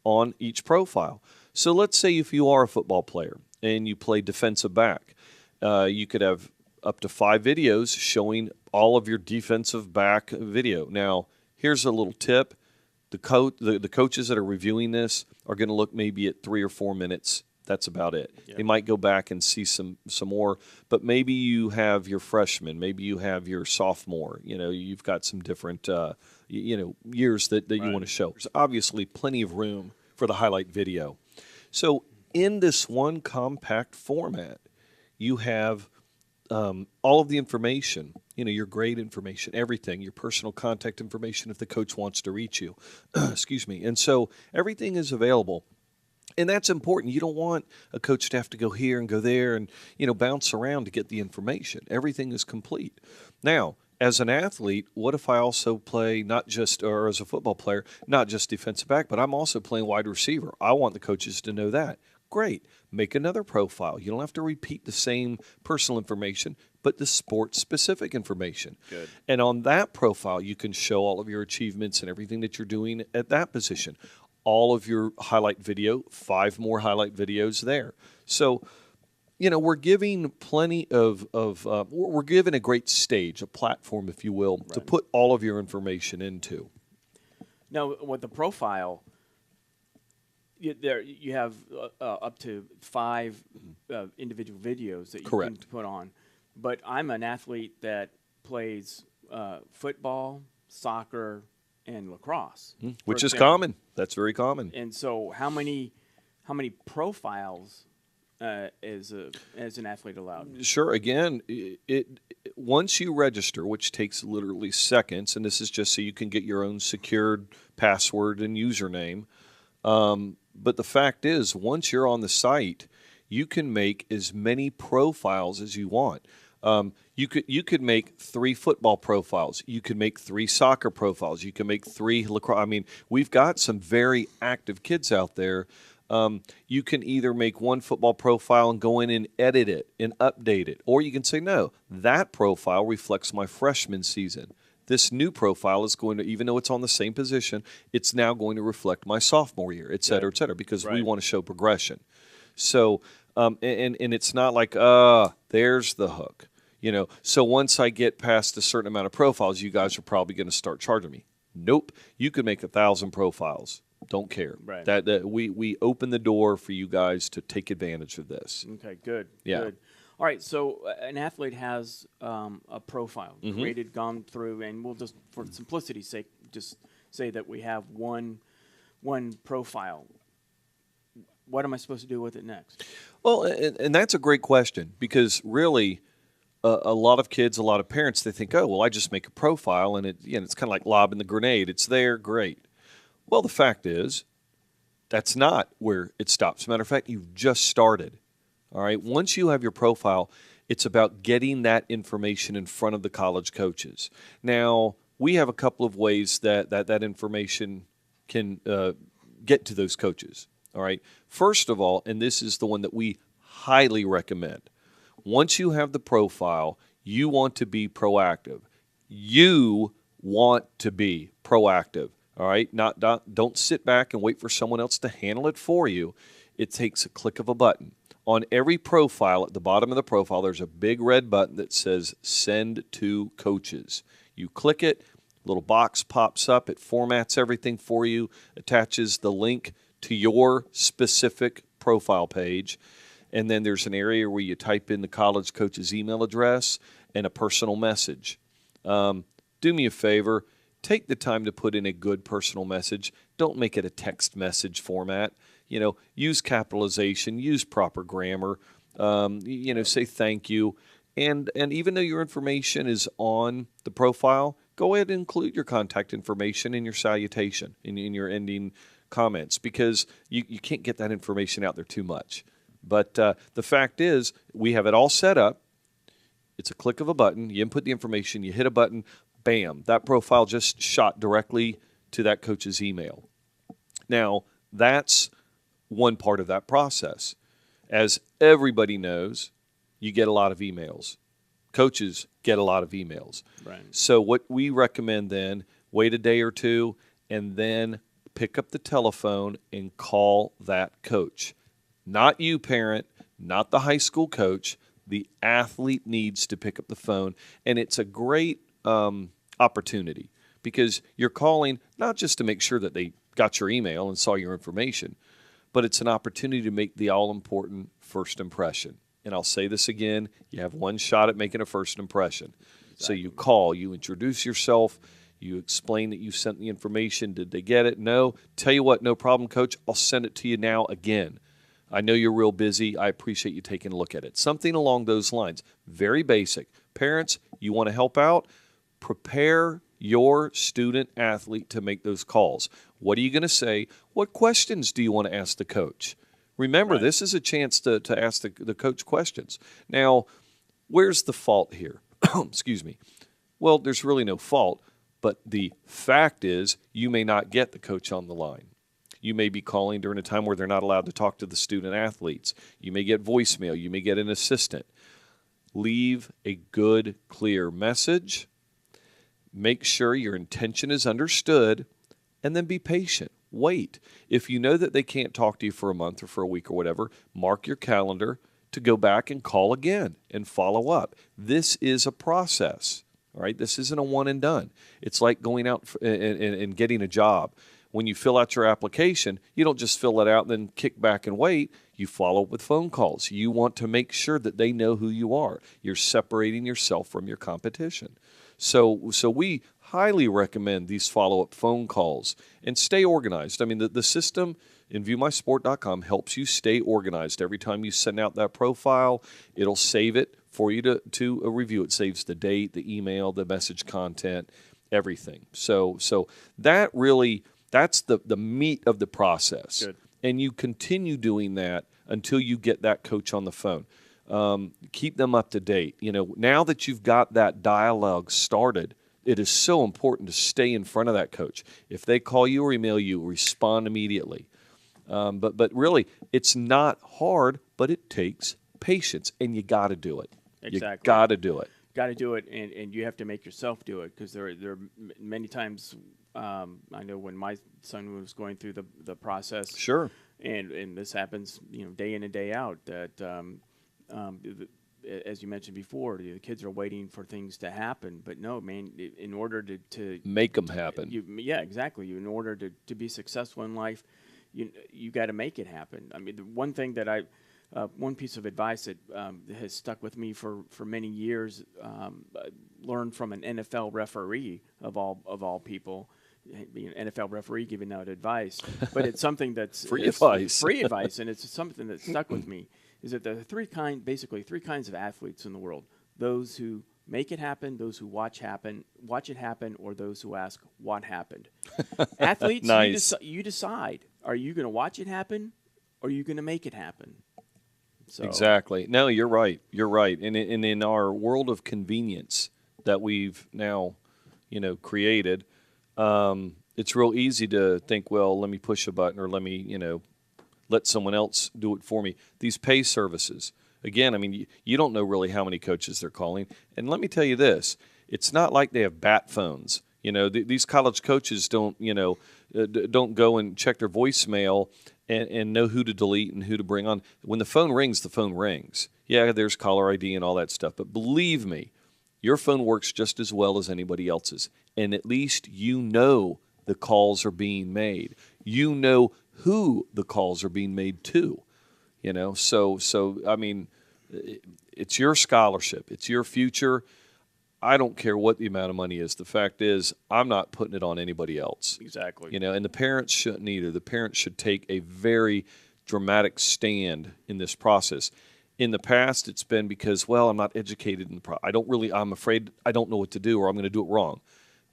on each profile. So let's say if you are a football player and you play defensive back, you could have up to 5 videos showing all of your defensive back video. Now, here's a little tip. The coaches that are reviewing this are going to look maybe at 3 or 4 minutes. That's about it. Yep. They might go back and see some more, but maybe you have your freshman, maybe you have your sophomore. You've got some different years that you Right. want to show. There's obviously plenty of room for the highlight video. So in this one compact format, you have all of the information, your grade information, everything, your personal contact information if the coach wants to reach you. Excuse me. And so everything is available. And that's important. You don't want a coach to have to go here and go there and, bounce around to get the information. Everything is complete. Now, as an athlete, what if I also play or as a football player, not just defensive back, but I'm also playing wide receiver? I want the coaches to know that. Great. Make another profile. You don't have to repeat the same personal information, but the sport-specific information. Good. And on that profile, you can show all of your achievements and everything that you're doing at that position. All of your highlight video, 5 more highlight videos there. So, we're giving plenty we're giving a great stage, a platform, if you will, to Right. put all of your information into. Now, with the profile, you have up to 5 individual videos that you Correct. can put on. But I'm an athlete that plays football, soccer, and lacrosse, for Which is example. common. That's very common. And so, how many profiles is an athlete allowed? Sure. Again, once you register, which takes literally seconds, and this is just so you can get your own secured password and username. But the fact is, once you're on the site, you can make as many profiles as you want. You could make 3 football profiles. You could make 3 soccer profiles. You can make 3 lacrosse. I mean, we've got some very active kids out there. You can either make 1 football profile and go in and edit it and update it, or you can say, no, that profile reflects my freshman season. This new profile is going to, even though it's on the same position, it's now going to reflect my sophomore year, et cetera, because we Right. want to show progression. So, and it's not like, there's the hook. So once I get past a certain amount of profiles, you guys are probably going to start charging me. Nope. You could make 1,000 profiles. Don't care. Right. That we open the door for you guys to take advantage of this. Okay, good. Yeah. Good. All right, so an athlete has a profile Mm-hmm. created, gone through, and we'll just, for simplicity's sake, just say that we have one profile. What am I supposed to do with it next? Well, and that's a great question, because really a lot of kids, a lot of parents, they think, oh, well, I just make a profile and it's kind of like lobbing the grenade. It's there, great. Well, the fact is, that's not where it stops. Matter of fact, you've just started. All right. Once you have your profile, it's about getting that information in front of the college coaches. Now, we have a couple of ways that information can get to those coaches. All right. First of all, and this is the one that we highly recommend. Once you have the profile, you want to be proactive. You want to be proactive. All right. Don't sit back and wait for someone else to handle it for you. It takes a click of a button. On every profile, at the bottom of the profile, there's a big red button that says Send to Coaches. You click it, a little box pops up, it formats everything for you, attaches the link to your specific profile page, and then there's an area where you type in the college coach's email address and a personal message. Do me a favor, take the time to put in a good personal message. Don't make it a text message format. Use capitalization, use proper grammar, say thank you. And even though your information is on the profile, go ahead and include your contact information in your salutation, in your ending comments, because you can't get that information out there too much. But the fact is, we have it all set up. It's a click of a button. You input the information, you hit a button, bam, that profile just shot directly to that coach's email. Now, that's one part of that process. As everybody knows, you get a lot of emails. Coaches get a lot of emails. Right. So what we recommend then, wait a day or two, and then pick up the telephone and call that coach. Not you, parent, not the high school coach. The athlete needs to pick up the phone, and it's a great opportunity because you're calling not just to make sure that they got your email and saw your information, but it's an opportunity to make the all-important first impression. And I'll say this again, you have one shot at making a first impression. Exactly. So you call, you introduce yourself, you explain that you sent the information. Did they get it? No. Tell you what, no problem, Coach. I'll send it to you now again. I know you're real busy. I appreciate you taking a look at it. Something along those lines. Very basic. Parents, you want to help out? Prepare your student athlete to make those calls. What are you going to say? What questions do you want to ask the coach? Remember, Right. This is a chance to ask the coach questions. Now, where's the fault here? Excuse me. Well, there's really no fault, but the fact is you may not get the coach on the line. You may be calling during a time where they're not allowed to talk to the student athletes. You may get voicemail. You may get an assistant. Leave a good, clear message. Make sure your intention is understood, and then be patient. Wait. If you know that they can't talk to you for a month or for a week or whatever, mark your calendar to go back and call again and follow up. This is a process. All right, this isn't a one and done. It's like going out and getting a job. When you fill out your application, you don't just fill it out and then kick back and wait. You follow up with phone calls. You want to make sure that they know who you are. You're separating yourself from your competition. So we highly recommend these follow-up phone calls and stay organized. I mean, the system in viewmysport.com helps you stay organized. Every time you send out that profile, it'll save it for you to review. It saves the date, the email, the message content, everything. So that really, that's the meat of the process. Good. And you continue doing that until you get that coach on the phone. Keep them up to date. You know, now that you've got that dialogue started, it is so important to stay in front of that coach. If they call you or email you, respond immediately. But really, it's not hard, but it takes patience, and you got to do it. Exactly. You got to do it. Got to do it, and you have to make yourself do it, because there are many times. I know when my son was going through the process. Sure. And this happens, day in and day out. That as you mentioned before, the kids are waiting for things to happen. But no, man, in order to Make them happen. Yeah, exactly. In order to be successful in life, you got to make it happen. I mean, the one thing that one piece of advice that has stuck with me for many years, learned from an NFL referee of all people. Being an NFL referee giving out advice, but it's something that's free advice, and it's something that stuck with me. Is that there are basically three kinds of athletes in the world: those who make it happen, those who watch it happen, or those who ask what happened. Athletes, nice. You decide: are you going to watch it happen, or are you going to make it happen? So. Exactly. No, you're right. You're right. And in our world of convenience that we've now, created. It's real easy to think, well, let me push a button or let me, let someone else do it for me. These pay services, again, I mean, you don't know really how many coaches they're calling. And let me tell you this, it's not like they have bat phones. These college coaches don't go and check their voicemail and know who to delete and who to bring on. When the phone rings, the phone rings. Yeah, there's caller ID and all that stuff. But believe me, your phone works just as well as anybody else's. And at least the calls are being made. You know who the calls are being made to. So I mean, it's your scholarship. It's your future. I don't care what the amount of money is. The fact is, I'm not putting it on anybody else. Exactly. And the parents shouldn't either. The parents should take a very dramatic stand in this process. In the past, it's been because, I'm not educated in the I'm afraid I don't know what to do or I'm going to do it wrong.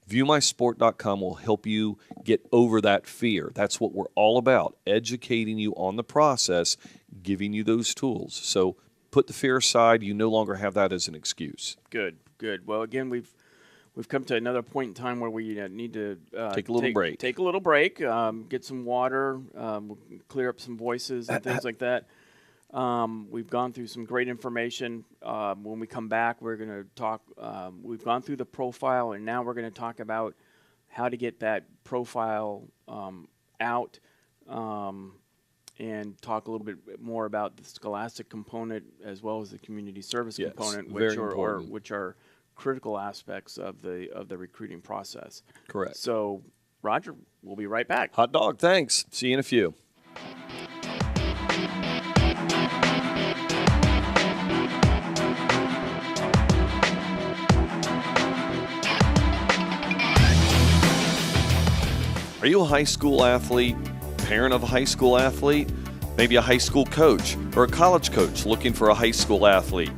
ViewMySport.com will help you get over that fear. That's what we're all about, educating you on the process, giving you those tools. So put the fear aside. You no longer have that as an excuse. Good. Well, again, we've come to another point in time where we need to take a little break. Take a little break, get some water, clear up some voices and things like that. We've gone through some great information. When we come back, we're going to talk. We've gone through the profile, and now we're going to talk about how to get that profile out, and talk a little bit more about the scholastic component as well as the community service Yes, component, very which important. which are critical aspects of the recruiting process. Correct. So, Roger, we'll be right back. Hot dog, thanks. See you in a few. Are you a high school athlete, parent of a high school athlete, maybe a high school coach or a college coach looking for a high school athlete,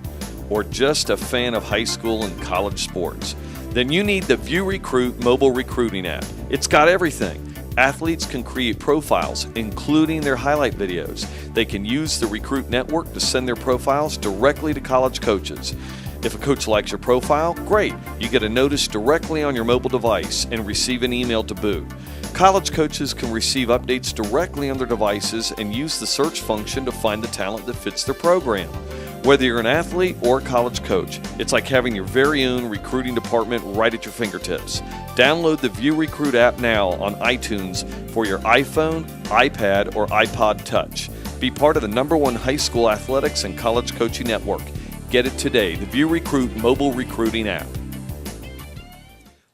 or just a fan of high school and college sports? Then you need the ViewRecruit mobile recruiting app. It's got everything. Athletes can create profiles, including their highlight videos. They can use the Recruit Network to send their profiles directly to college coaches. If a coach likes your profile, great. You get a notice directly on your mobile device and receive an email to boot. College coaches can receive updates directly on their devices and use the search function to find the talent that fits their program. Whether you're an athlete or a college coach, it's like having your very own recruiting department right at your fingertips. Download the ViewRecruit app now on iTunes for your iPhone, iPad, or iPod Touch. Be part of the #1 high school athletics and college coaching network. Get it today, the ViewRecruit mobile recruiting app.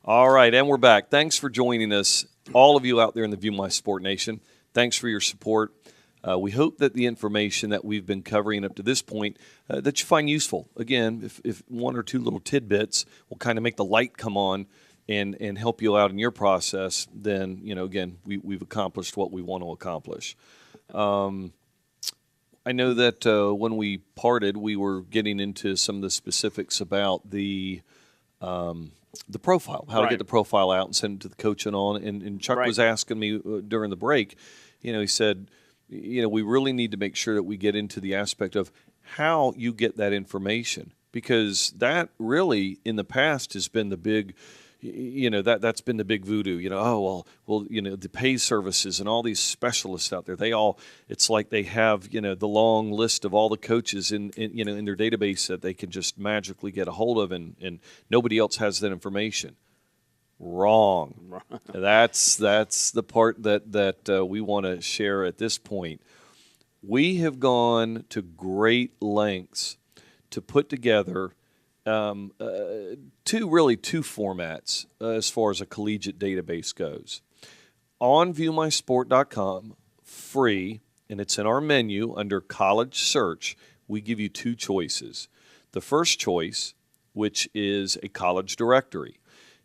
All right, and we're back. Thanks for joining us, all of you out there in the View My Sport Nation. Thanks for your support. We hope that the information that we've been covering up to this point that you find useful. Again, if one or two little tidbits will kind of make the light come on and help you out in your process, then, again, we've accomplished what we want to accomplish. I know that when we parted, we were getting into some of the specifics about the profile, how to get the profile out and send it to the coach and on. And Chuck was asking me during the break, he said, we really need to make sure that we get into the aspect of how you get that information, because that really in the past has been the big, that's been the big voodoo, the pay services and all these specialists out there, it's like they have, the long list of all the coaches in their database that they can just magically get a hold of, and nobody else has that information. Wrong. That's the part that we want to share at this point. We have gone to great lengths to put together two formats as far as a collegiate database goes. On viewmysport.com, free, and it's in our menu under college search, we give you two choices. The first choice, which is a college directory.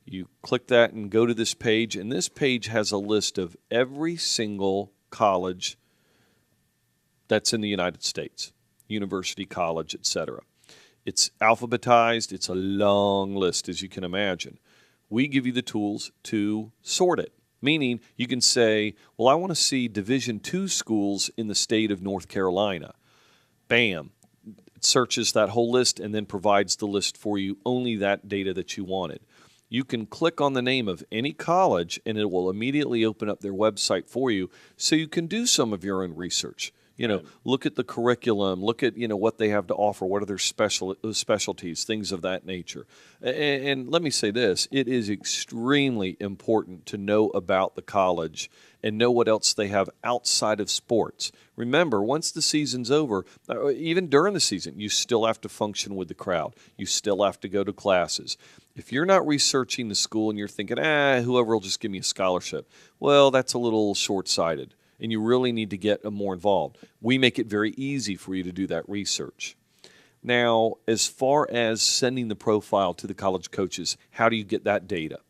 You click that and go to this page, and this page has a list of every single college that's in the United States, university, college, etc. It's alphabetized. It's a long list, as you can imagine. We give you the tools to sort it, meaning you can say, well, I want to see Division II schools in the state of North Carolina. Bam. It searches that whole list and then provides the list for you, only that data that you wanted. You can click on the name of any college, and it will immediately open up their website for you, so you can do some of your own research. Look at the curriculum, look at, what they have to offer, what are their specialties, things of that nature. And let me say this, it is extremely important to know about the college and know what else they have outside of sports. Remember, once the season's over, even during the season, you still have to function with the crowd. You still have to go to classes. If you're not researching the school and you're thinking, whoever will just give me a scholarship, well, that's a little short-sighted. And you really need to get more involved. We make it very easy for you to do that research. Now, as far as sending the profile to the college coaches, how do you get that data?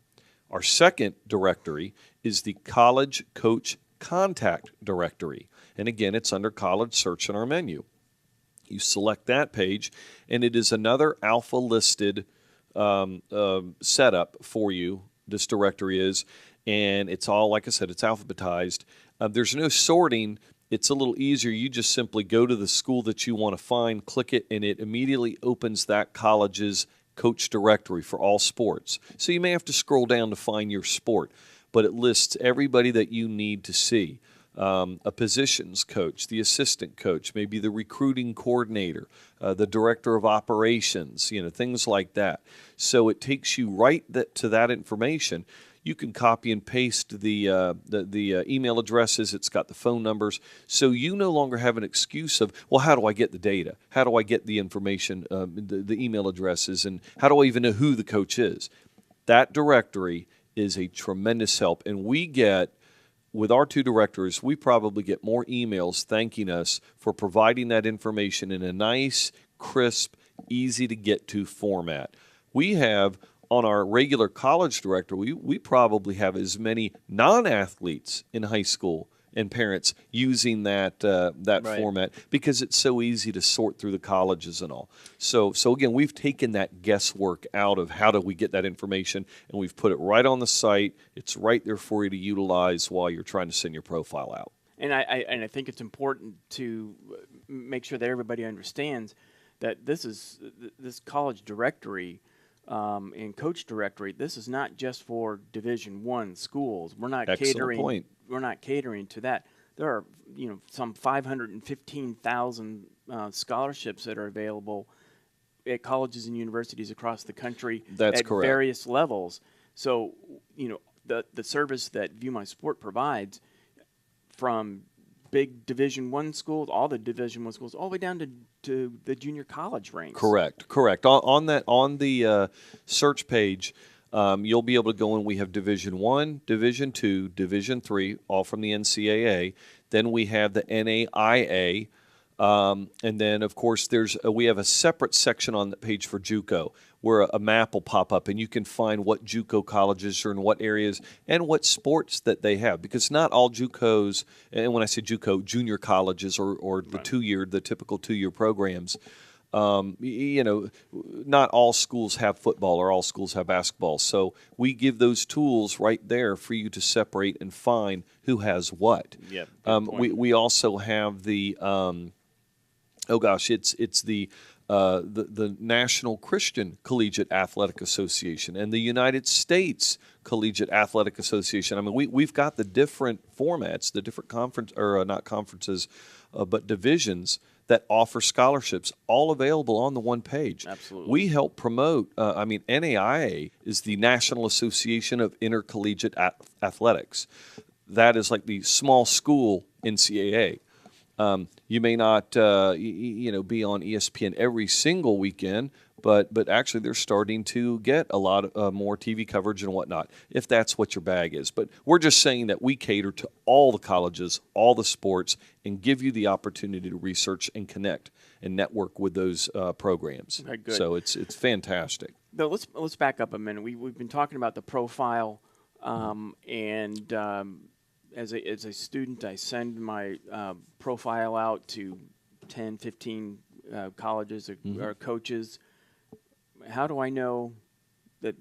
Our second directory is the College Coach Contact Directory. And again, it's under College Search in our menu. You select that page, and it is another alpha-listed setup for you. This directory is, and it's all, like I said, it's alphabetized. There's no sorting. It's a little easier. You just simply go to the school that you want to find, click it, and it immediately opens that college's coach directory for all sports. So you may have to scroll down to find your sport, but it lists everybody that you need to see. a positions coach, the assistant coach, maybe the recruiting coordinator, the director of operations, things like that. So it takes you right to that information. You can copy and paste the email addresses. It's got the phone numbers. So you no longer have an excuse of, well, how do I get the data? How do I get the information, the email addresses, and how do I even know who the coach is? That directory is a tremendous help. And with our 2 directors, we probably get more emails thanking us for providing that information in a nice, crisp, easy to get to format. We have on our regular college directory, we probably have as many non-athletes in high school and parents using that Right. format because it's so easy to sort through the colleges and all. So again, we've taken that guesswork out of how do we get that information, and we've put it right on the site. It's right there for you to utilize while you're trying to send your profile out. And I think it's important to make sure that everybody understands that this college directory and coach directory. This is not just for Division I schools. We're not Excellent catering. point. We're not catering to that. There are some 515,000 scholarships that are available at colleges and universities across the country. That's at correct. Various levels. So the service that View My Sport provides, from big Division I schools, all the Division I schools, all the way down to the junior college ranks. Correct. On the search page, you'll be able to go in. We have Division I, Division II, Division III, all from the NCAA. Then we have the NAIA, and then of course we have a separate section on the page for JUCO, where a map will pop up and you can find what JUCO colleges are in what areas and what sports that they have. Because not all JUCOs, and when I say JUCO, junior colleges or the typical 2-year programs, not all schools have football or all schools have basketball. So we give those tools right there for you to separate and find who has what. Yep, We also have the it's the National Christian Collegiate Athletic Association and the United States Collegiate Athletic Association. I mean, we've got the different formats, the different not conferences, but divisions that offer scholarships, all available on the one page. Absolutely. We help promote, NAIA is the National Association of Intercollegiate Athletics. That is like the small school NCAA. You may not, be on ESPN every single weekend, but actually they're starting to get a lot more TV coverage and whatnot, if that's what your bag is. But we're just saying that we cater to all the colleges, all the sports, and give you the opportunity to research and connect and network with those programs. Okay, good. So it's fantastic. Though let's back up a minute. We've been talking about the profile, as a student, I send my profile out to 10, 15 colleges or coaches. How do I know that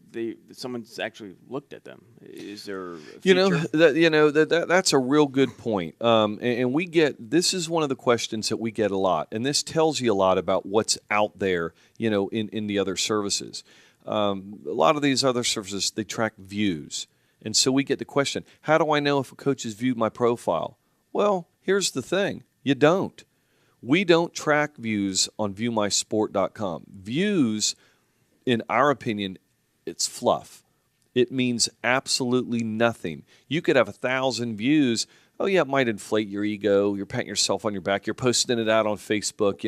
someone's actually looked at them? Is there a feature? That's a real good point. And we get, this is one of the questions that we get a lot, and this tells you a lot about what's out there, in the other services. A lot of these other services, they track views. And so we get the question, how do I know if a coach has viewed my profile? Well, here's the thing. You don't. We don't track views on viewmysport.com. Views, in our opinion, it's fluff. It means absolutely nothing. You could have 1,000 views. Oh, yeah, it might inflate your ego. You're patting yourself on your back. You're posting it out on Facebook.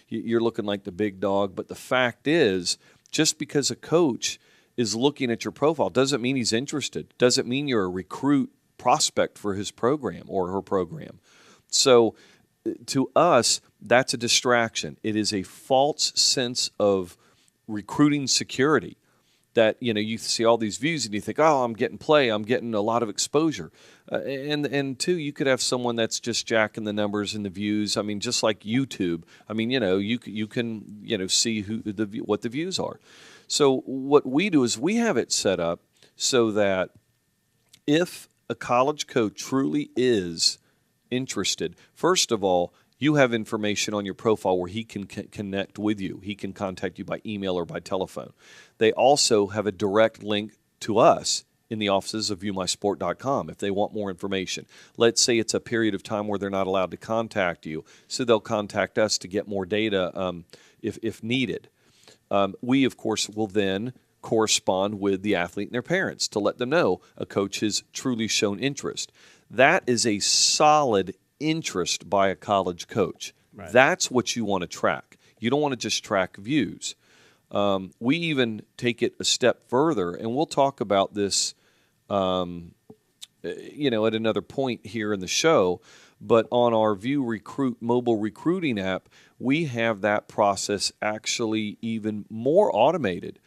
You're looking like the big dog. But the fact is, just because a coach is looking at your profile doesn't mean he's interested. Doesn't mean you're a recruit prospect for his program or her program. So to us, that's a distraction. It is a false sense of recruiting security that, you see all these views and you think, oh, I'm getting play, I'm getting a lot of exposure. And two, you could have someone that's just jacking the numbers and the views. I mean, just like YouTube. I mean, you can see what the views are. So what we do is we have it set up so that if a college coach truly is interested, first of all, you have information on your profile where he can connect with you. He can contact you by email or by telephone. They also have a direct link to us in the offices of viewmysport.com if they want more information. Let's say it's a period of time where they're not allowed to contact you, so they'll contact us to get more data if needed. We, of course, will then correspond with the athlete and their parents to let them know a coach has truly shown interest. That is a solid interest by a college coach. Right. That's what you want to track. You don't want to just track views. We even take it a step further, and we'll talk about this, at another point here in the show. But on our View Recruit mobile recruiting app, we have that process actually even more automated.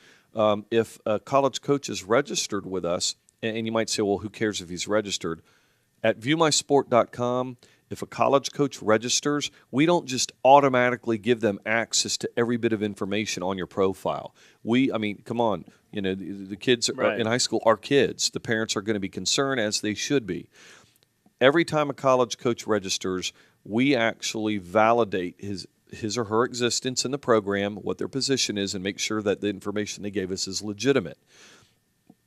If a college coach is registered with us, and you might say, well, who cares if he's registered? At viewmysport.com, if a college coach registers, we don't just automatically give them access to every bit of information on your profile. Come on, the kids Right. in high school are kids. The parents are going to be concerned, as they should be. Every time a college coach registers, we actually validate his or her existence in the program, what their position is, and make sure that the information they gave us is legitimate.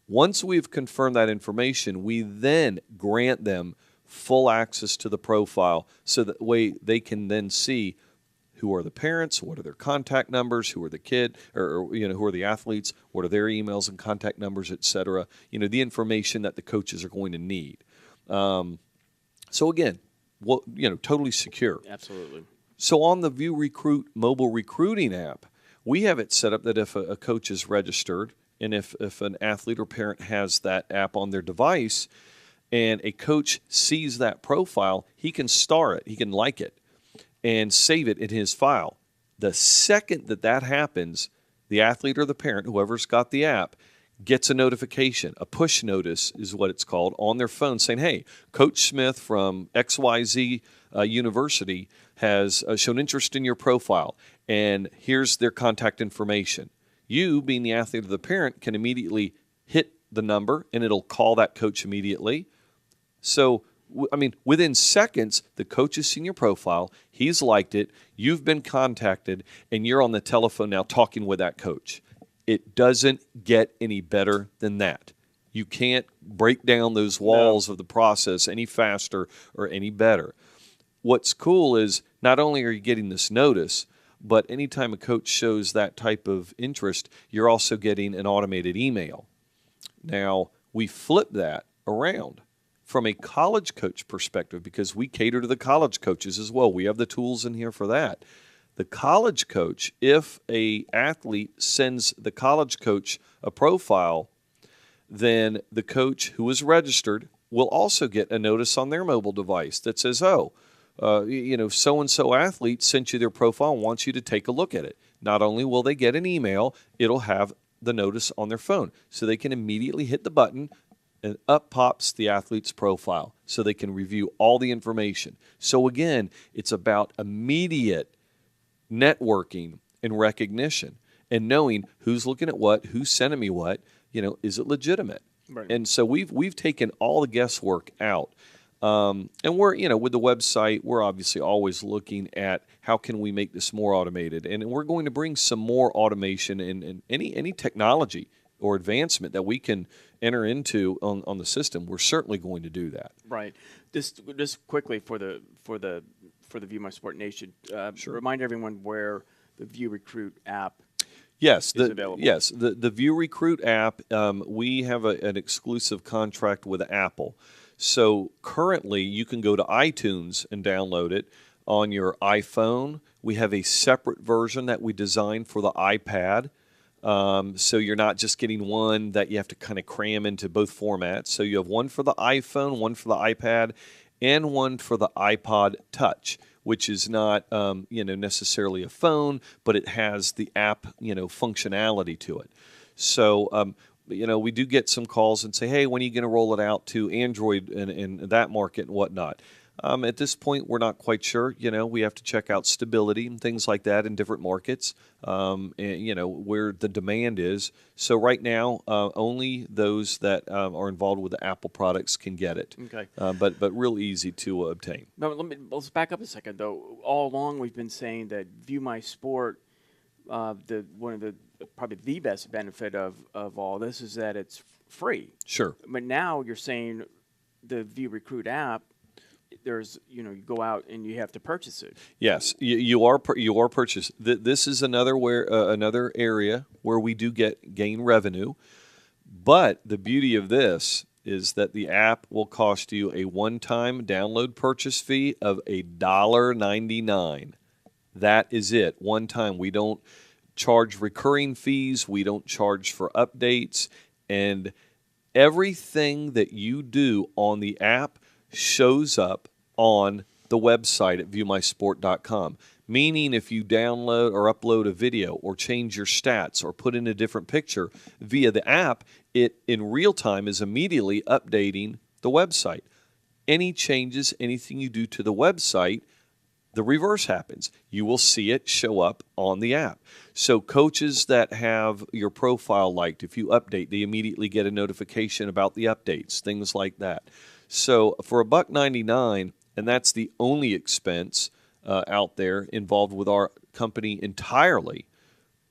Once we've confirmed that information, we then grant them full access to the profile so that way they can then see who are the parents, what are their contact numbers, who are the kid, or who are the athletes, what are their emails and contact numbers, etc. The information that the coaches are going to need. So again, totally secure. Absolutely. So on the View Recruit mobile recruiting app, we have it set up that if a coach is registered and if an athlete or parent has that app on their device and a coach sees that profile, he can star it, he can like it, and save it in his file. The second that happens, the athlete or the parent, whoever's got the app, gets a notification, a push notice is what it's called, on their phone saying, hey, Coach Smith from XYZ University has shown interest in your profile, and here's their contact information. You, being the athlete or the parent, can immediately hit the number, and it'll call that coach immediately. So, within seconds, the coach has seen your profile, he's liked it, you've been contacted, and you're on the telephone now talking with that coach. It doesn't get any better than that. You can't break down those walls of the process any faster or any better. What's cool is not only are you getting this notice, but anytime a coach shows that type of interest, you're also getting an automated email. Now, we flip that around from a college coach perspective because we cater to the college coaches as well. We have the tools in here for that. The college coach, if a athlete sends the college coach a profile, then the coach who is registered will also get a notice on their mobile device that says, so-and-so athlete sent you their profile and wants you to take a look at it. Not only will they get an email, it'll have the notice on their phone. So they can immediately hit the button and up pops the athlete's profile so they can review all the information. So again, it's about immediate networking and recognition and knowing who's looking at what, who's sending me what, is it legitimate? Right. And so we've taken all the guesswork out. And we're, with the website, we're obviously always looking at how can we make this more automated. And we're going to bring some more automation and any technology or advancement that we can enter into on the system. We're certainly going to do that. Right. Just quickly for the View My Sport Nation, Sure. Remind everyone where the View Recruit app Yes, is available. Yes, the View Recruit app, we have an exclusive contract with Apple. So currently you can go to iTunes and download it on your iPhone. We have a separate version that we designed for the iPad. So you're not just getting one that you have to kind of cram into both formats. So you have one for the iPhone, one for the iPad, and one for the iPod Touch, which is not necessarily a phone, but it has the app functionality to it. So we do get some calls and say, hey, when are you going to roll it out to Android and that market and whatnot? At this point, we're not quite sure. We have to check out stability and things like that in different markets, and where the demand is. So right now, only those that are involved with the Apple products can get it. Okay. But real easy to obtain. Now, let's back up a second, though. All along, we've been saying that View My Sport, one of the probably the best benefit of all this is that it's free. Sure. But now you're saying the View Recruit app, there's, you go out and you have to purchase it. Yes, you are purchased. This is another area where we do gain revenue. But the beauty of this is that the app will cost you a one-time download purchase fee of $1.99. That is it. One time. We don't charge recurring fees. We don't charge for updates. And everything that you do on the app shows up on the website at viewmysport.com. Meaning if you download or upload a video or change your stats or put in a different picture via the app, it in real time is immediately updating the website. Any changes, anything you do to the website, the reverse happens. You will see it show up on the app. So coaches that have your profile liked, if you update, they immediately get a notification about the updates, things like that. So for $1.99, and that's the only expense out there involved with our company entirely,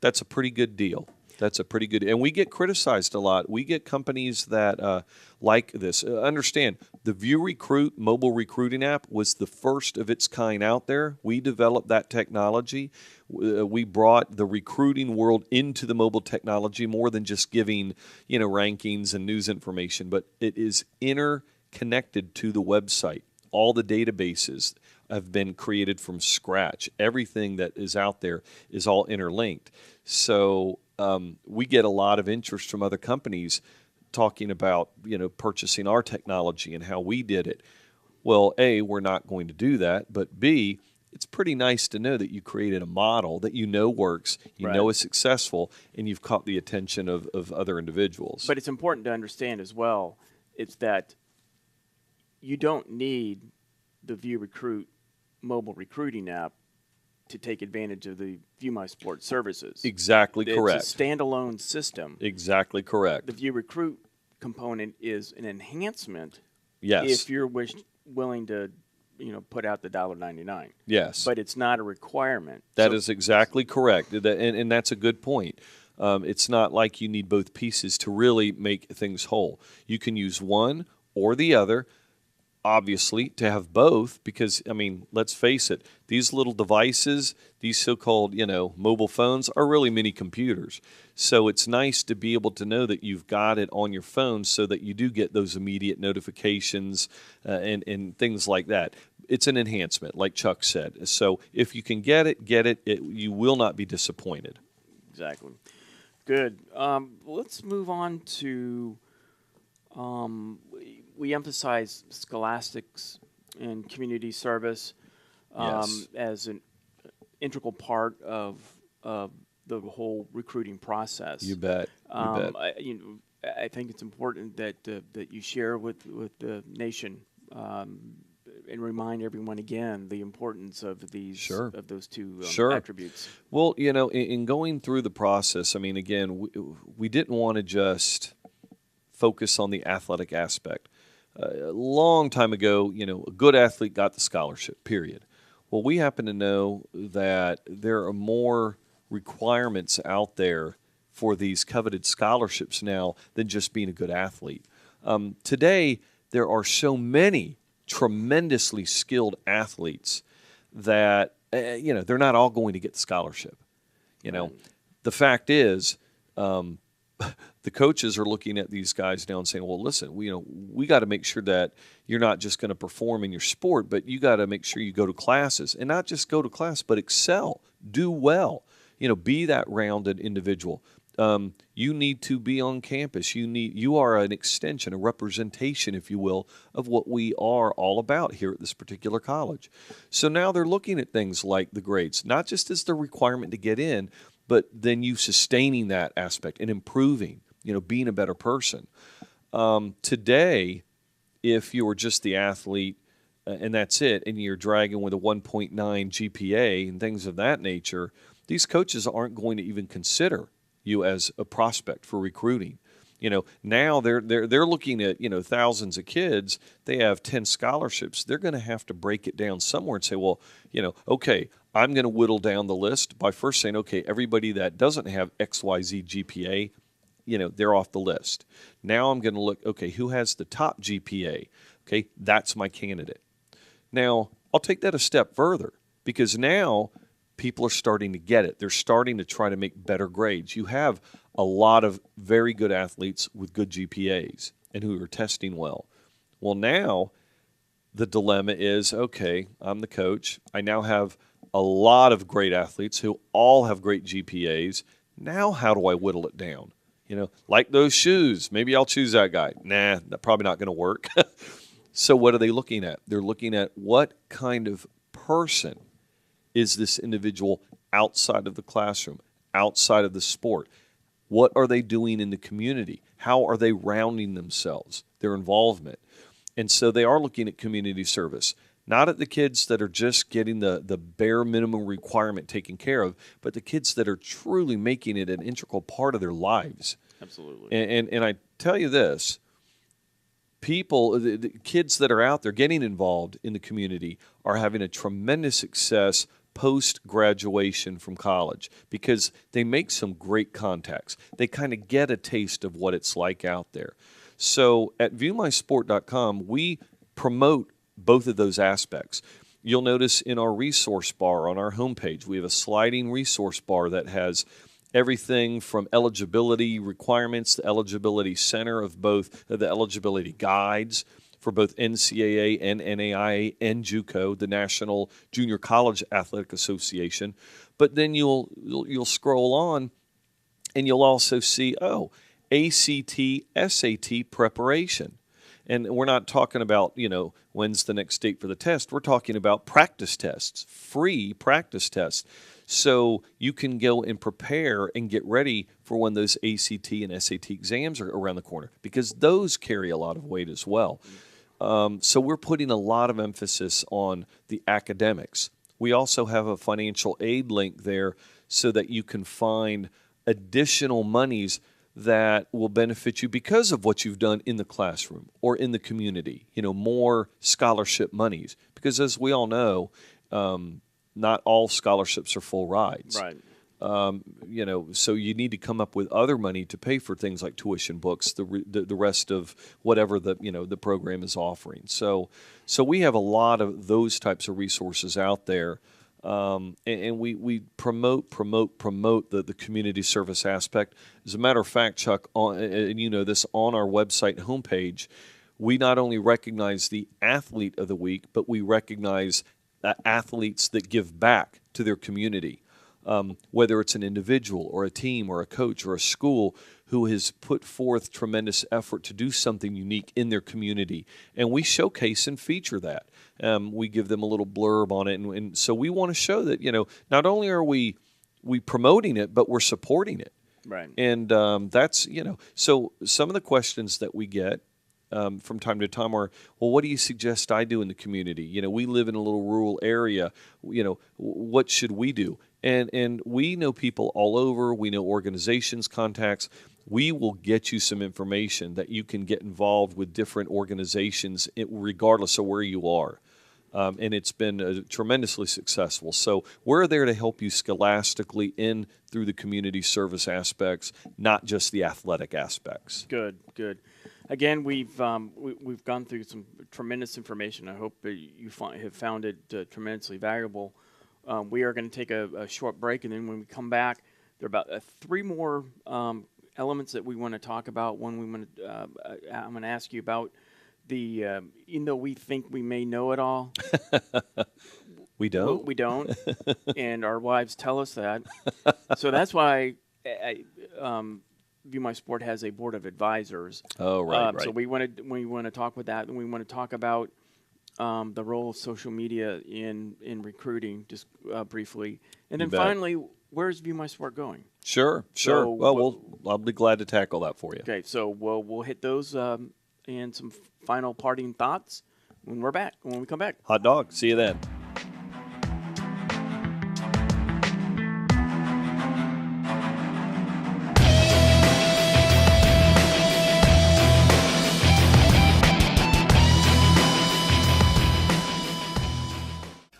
that's a pretty good deal. That's a pretty good, and we get criticized a lot. We get companies that like this. Understand, the View Recruit mobile recruiting app was the first of its kind out there. We developed that technology. We brought the recruiting world into the mobile technology more than just giving, rankings and news information, but it is interconnected to the website. All the databases have been created from scratch. Everything that is out there is all interlinked. So we get a lot of interest from other companies talking about, purchasing our technology and how we did it. Well, A, we're not going to do that, but B, it's pretty nice to know that you created a model that works, Right. Know is successful, and you've caught the attention of other individuals. But it's important to understand as well, it's that you don't need the View Recruit mobile recruiting app to take advantage of the View My Sport services. Exactly correct. It's a standalone system. Exactly correct. The View Recruit component is an enhancement. Yes. If you're willing to, put out the $1.99. Yes. But it's not a requirement. That is exactly correct, and that's a good point. It's not like you need both pieces to really make things whole. You can use one or the other. Obviously, to have both, because, let's face it, these little devices, these so-called, mobile phones, are really mini computers. So it's nice to be able to know that you've got it on your phone so that you do get those immediate notifications and things like that. It's an enhancement, like Chuck said. So if you can get it, you will not be disappointed. Exactly. Good. Let's move on to... we emphasize scholastics and community service Yes. as an integral part of the whole recruiting process. You bet. You bet. I think it's important that you share with the nation and remind everyone again the importance of these Sure. of those two Sure. attributes. Well, in going through the process, again, we didn't want to just focus on the athletic aspect. A long time ago, a good athlete got the scholarship, period. Well, we happen to know that there are more requirements out there for these coveted scholarships now than just being a good athlete. Today, there are so many tremendously skilled athletes that, they're not all going to get the scholarship. The fact is, the coaches are looking at these guys now and saying, well, listen, we got to make sure that you're not just going to perform in your sport, but you got to make sure you go to classes, and not just go to class, but excel, do well, be that rounded individual. You need to be on campus. You are an extension, a representation, if you will, of what we are all about here at this particular college. So now they're looking at things like the grades, not just as the requirement to get in, but then you sustaining that aspect and improving, being a better person. Today, if you were just the athlete and that's it, and you're dragging with a 1.9 GPA and things of that nature, these coaches aren't going to even consider you as a prospect for recruiting. Now they're looking at thousands of kids. They have 10 scholarships. They're going to have to break it down somewhere and say, well, okay, I'm going to whittle down the list by first saying, okay, everybody that doesn't have XYZ GPA, they're off the list. Now I'm going to look, okay, who has the top GPA? Okay, that's my candidate. Now I'll take that a step further, because now people are starting to get it. They're starting to try to make better grades. You have a lot of very good athletes with good GPAs and who are testing well. Well, now the dilemma is, okay, I'm the coach. I now have a lot of great athletes who all have great GPAs. Now how do I whittle it down? Like those shoes. Maybe I'll choose that guy. Nah, that's probably not going to work. So what are they looking at? They're looking at what kind of person is this individual outside of the classroom, outside of the sport? What are they doing in the community? How are they rounding themselves, their involvement? And so they are looking at community service, not at the kids that are just getting the bare minimum requirement taken care of, but the kids that are truly making it an integral part of their lives. Absolutely. And I tell you this, the kids that are out there getting involved in the community are having a tremendous success post-graduation from college, because they make some great contacts. They kind of get a taste of what it's like out there. So at viewmysport.com, we promote both of those aspects. You'll notice in our resource bar on our homepage, we have a sliding resource bar that has everything from eligibility requirements, the eligibility center of both the eligibility guides for both NCAA and NAIA and JUCO, the National Junior College Athletic Association. But then you'll scroll on and you'll also see, ACT, SAT preparation. And we're not talking about, when's the next date for the test. We're talking about practice tests, free practice tests. So you can go and prepare and get ready for when those ACT and SAT exams are around the corner, because those carry a lot of weight as well. So we're putting a lot of emphasis on the academics. We also have a financial aid link there so that you can find additional monies that will benefit you because of what you've done in the classroom or in the community, more scholarship monies. Because as we all know, not all scholarships are full rides. Right. So you need to come up with other money to pay for things like tuition, books, the rest of whatever the program is offering. So we have a lot of those types of resources out there, and we promote the community service aspect. As a matter of fact, Chuck, and this on our website homepage, we not only recognize the athlete of the week, but we recognize athletes that give back to their community. Whether it's an individual or a team or a coach or a school who has put forth tremendous effort to do something unique in their community. And we showcase and feature that. We give them a little blurb on it. And so we want to show that, not only are we promoting it, but we're supporting it. Right. And that's, so some of the questions that we get from time to time are, well, what do you suggest I do in the community? We live in a little rural area. What should we do? And we know people all over. We know organizations, contacts. We will get you some information that you can get involved with different organizations regardless of where you are. And it's been tremendously successful. So we're there to help you scholastically in through the community service aspects, not just the athletic aspects. Good. Again, we've gone through some tremendous information. I hope you have found it tremendously valuable. We are going to take a short break, and then when we come back, there are about 3 more elements that we want to talk about. One, I'm going to ask you about even though we think we may know it all, we don't. Well, we don't, and our wives tell us that. So that's why View My Sport has a board of advisors. Oh, right. So we want to talk with that, and we want to talk about the role of social media in recruiting, just briefly, and then finally, where's View My Sport going? Sure. So, well, I'll be glad to tackle that for you. Okay, so we'll hit those and some final parting thoughts when we come back. Hot dog. See you then.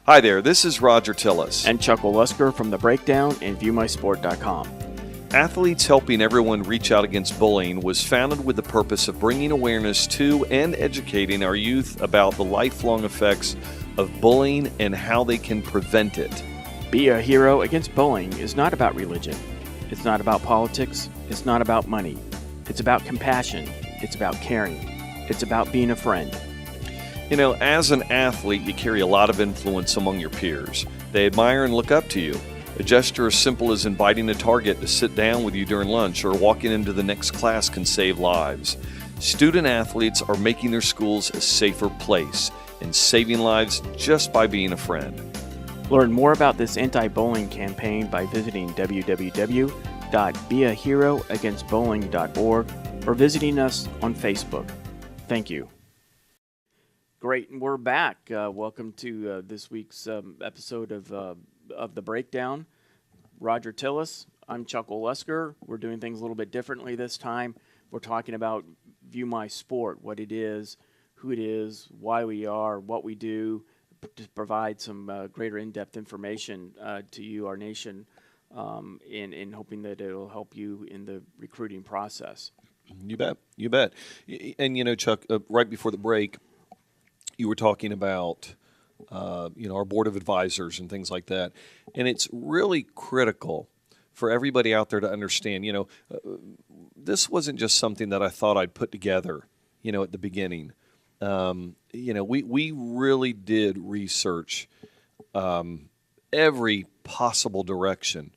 Hi there, this is Roger Tillis. And Chuck Lusker from the BreakDown and ViewMySport.com. Athletes Helping Everyone Reach Out Against Bullying was founded with the purpose of bringing awareness to and educating our youth about the lifelong effects of bullying and how they can prevent it. Be a Hero Against Bullying is not about religion. It's not about politics. It's not about money. It's about compassion. It's about caring. It's about being a friend. You know, as an athlete, you carry a lot of influence among your peers. They admire and look up to you. A gesture as simple as inviting a target to sit down with you during lunch or walking into the next class can save lives. Student athletes are making their schools a safer place and saving lives just by being a friend. Learn more about this anti-bullying campaign by visiting www.beaheroagainstbullying.org or visiting us on Facebook. Thank you. Great, and we're back. Welcome to this week's episode of the BreakDown. Roger Tillis, I'm Chuck Lusker. We're doing things a little bit differently this time. We're talking about View My Sport, what it is, who it is, why we are, what we do, to provide some greater in-depth information to you, our nation, in hoping that it'll help you in the recruiting process. You bet. And, you know, Chuck, right before the break, you were talking about, our board of advisors and things like that. And it's really critical for everybody out there to understand, this wasn't just something that I thought I'd put together, at the beginning. We really did research every possible direction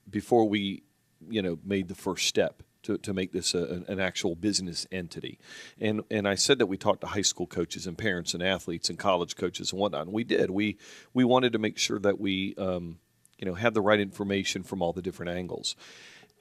before we, made the first step to make this an actual business entity. And I said that we talked to high school coaches and parents and athletes and college coaches and whatnot. And we did. We wanted to make sure that we, had the right information from all the different angles.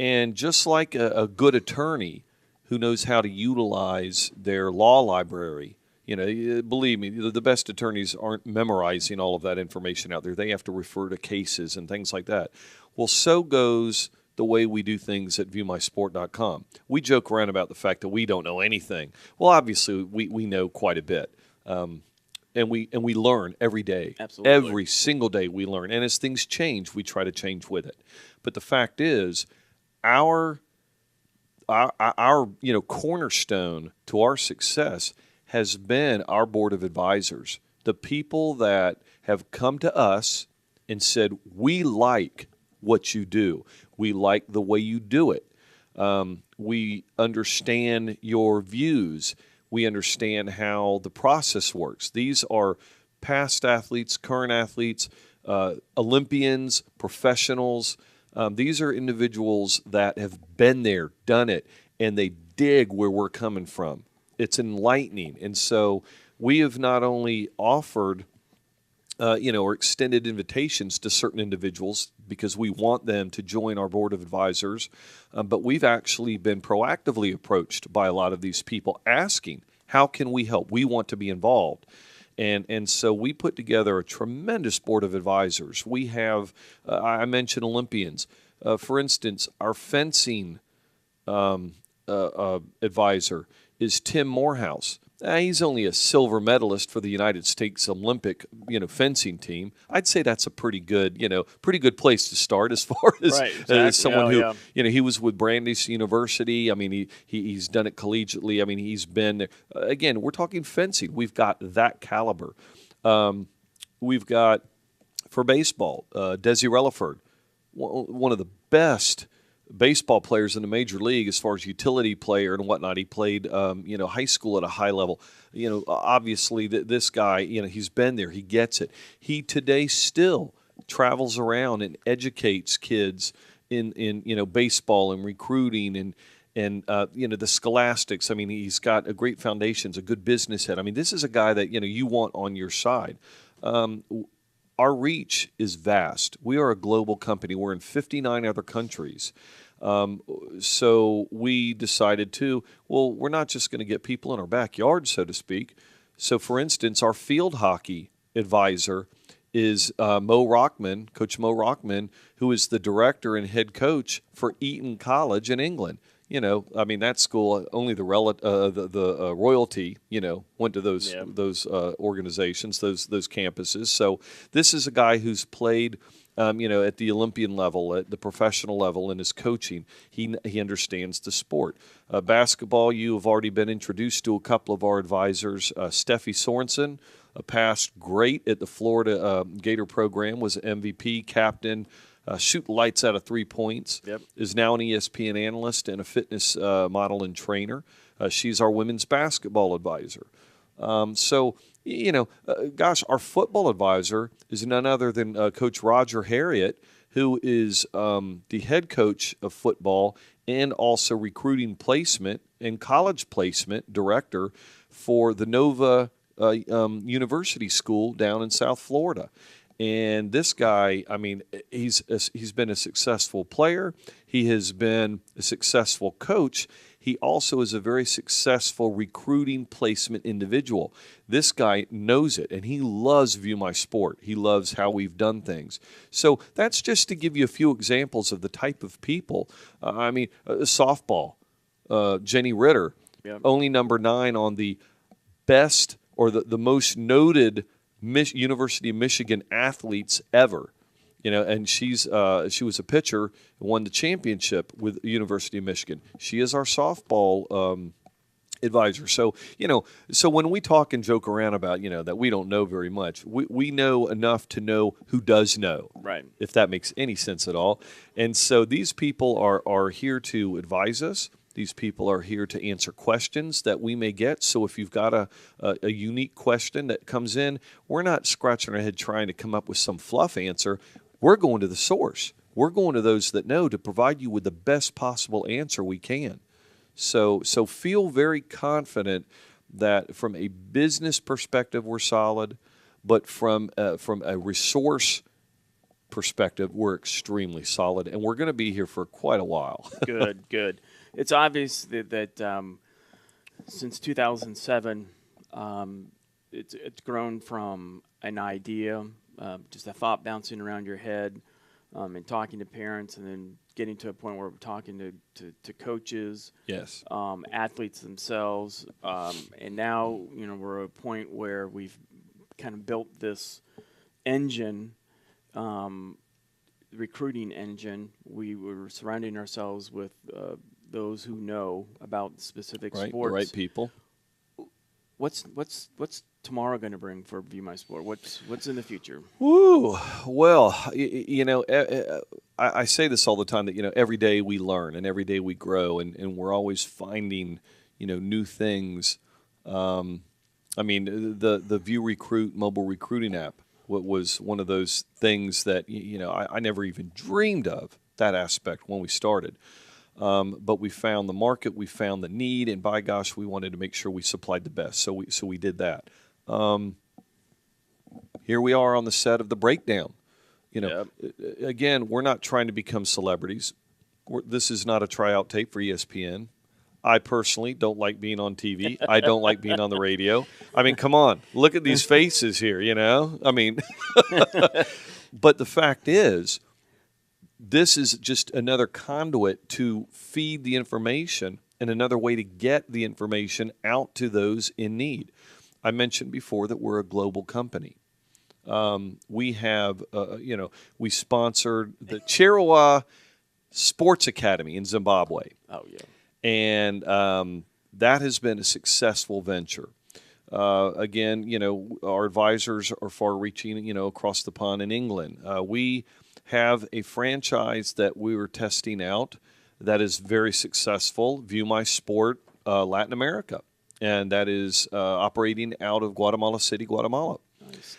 And just like a good attorney who knows how to utilize their law library, believe me, the best attorneys aren't memorizing all of that information out there. They have to refer to cases and things like that. Well, so goes the way we do things at ViewMySport.com. We joke around about the fact that we don't know anything. Well, obviously, we know quite a bit. And we learn every day. Absolutely. Every single day we learn. And as things change, we try to change with it. But the fact is, our cornerstone to our success has been our board of advisors, the people that have come to us and said, we like what you do. We like the way you do it. We understand your views. We understand how the process works. These are past athletes, current athletes, Olympians, professionals. These are individuals that have been there, done it, and they dig where we're coming from. It's enlightening. And so we have not only offered or extended invitations to certain individuals because we want them to join our board of advisors, but we've actually been proactively approached by a lot of these people asking, how can we help? We want to be involved. And so we put together a tremendous board of advisors. We have, I mentioned Olympians. For instance, our fencing advisor is Tim Morehouse. He's only a silver medalist for the United States Olympic, fencing team. I'd say that's a pretty good place to start as far as, right, exactly. As someone who, he was with Brandeis University. I mean, he's done it collegiately. I mean, he's been there. Again, we're talking fencing. We've got that caliber. We've got, for baseball, Desi Relaford, one of the best baseball players in the major league as far as utility player and whatnot. He played, high school at a high level. Obviously this guy, he's been there. He gets it. He today still travels around and educates kids in baseball and recruiting and the scholastics. I mean, he's got a great foundations, a good business head. I mean, this is a guy that, you want on your side. Our reach is vast. We are a global company. We're in 59 other countries. So we decided we're not just going to get people in our backyard, so to speak. So, for instance, our field hockey advisor is Coach Mo Rockman, who is the director and head coach for Eton College in England. I mean, that school only the royalty, went to those Yeah. organizations, those campuses. So this is a guy who's played, at the Olympian level, at the professional level, in his coaching. He understands the sport. Basketball, you have already been introduced to a couple of our advisors. Steffi Sorensen, a past great at the Florida Gator program, was MVP, captain. Shoot lights out of 3 points. Yep. Is now an ESPN analyst and a fitness model and trainer. She's our women's basketball advisor. Gosh, our football advisor is none other than Coach Roger Harriet, who is the head coach of football and also recruiting placement and college placement director for the Nova University School down in South Florida. And this guy, I mean, he's been a successful player. He has been a successful coach. He also is a very successful recruiting placement individual. This guy knows it, and he loves View My Sport. He loves how we've done things. So that's just to give you a few examples of the type of people. Softball, Jenny Ritter, Yep. only number 9 on the best or the most noted University of Michigan athletes ever, and she was a pitcher, won the championship with University of Michigan. She is our softball advisor. So when we talk and joke around about that we don't know very much, we know enough to know who does know, Right. if that makes any sense at all. And so these people are here to advise us. These people are here to answer questions that we may get. So if you've got a unique question that comes in, we're not scratching our head trying to come up with some fluff answer. We're going to the source. We're going to those that know to provide you with the best possible answer we can. So feel very confident that from a business perspective, we're solid, but from a resource perspective, we're extremely solid, and we're going to be here for quite a while. Good. It's obvious that since 2007, it's grown from an idea, just a thought bouncing around your head, and talking to parents, and then getting to a point where we're talking to coaches, Yes. Athletes themselves, and now we're at a point where we've kind of built this engine. Recruiting engine. We were surrounding ourselves with those who know about specific Right, sports. the right people. What's tomorrow going to bring for View My Sport? What's in the future? Woo! Well, I say this all the time that every day we learn and every day we grow, and we're always finding new things. The View Recruit mobile recruiting app was one of those things that I never even dreamed of that aspect when we started. But we found the market, we found the need, and by gosh, we wanted to make sure we supplied the best. So we did that. Here we are on the set of the BreakDown. Yep. Again, we're not trying to become celebrities. This is not a tryout tape for ESPN. I personally don't like being on TV. I don't like being on the radio. I mean, come on. Look at these faces here, I mean, but the fact is, this is just another conduit to feed the information and another way to get the information out to those in need. I mentioned before that we're a global company. We have, we sponsored the Chirawa Sports Academy in Zimbabwe. Oh, yeah. And that has been a successful venture. Again, our advisors are far-reaching, across the pond in England. We have a franchise that we were testing out that is very successful, View My Sport Latin America, and that is operating out of Guatemala City, Guatemala.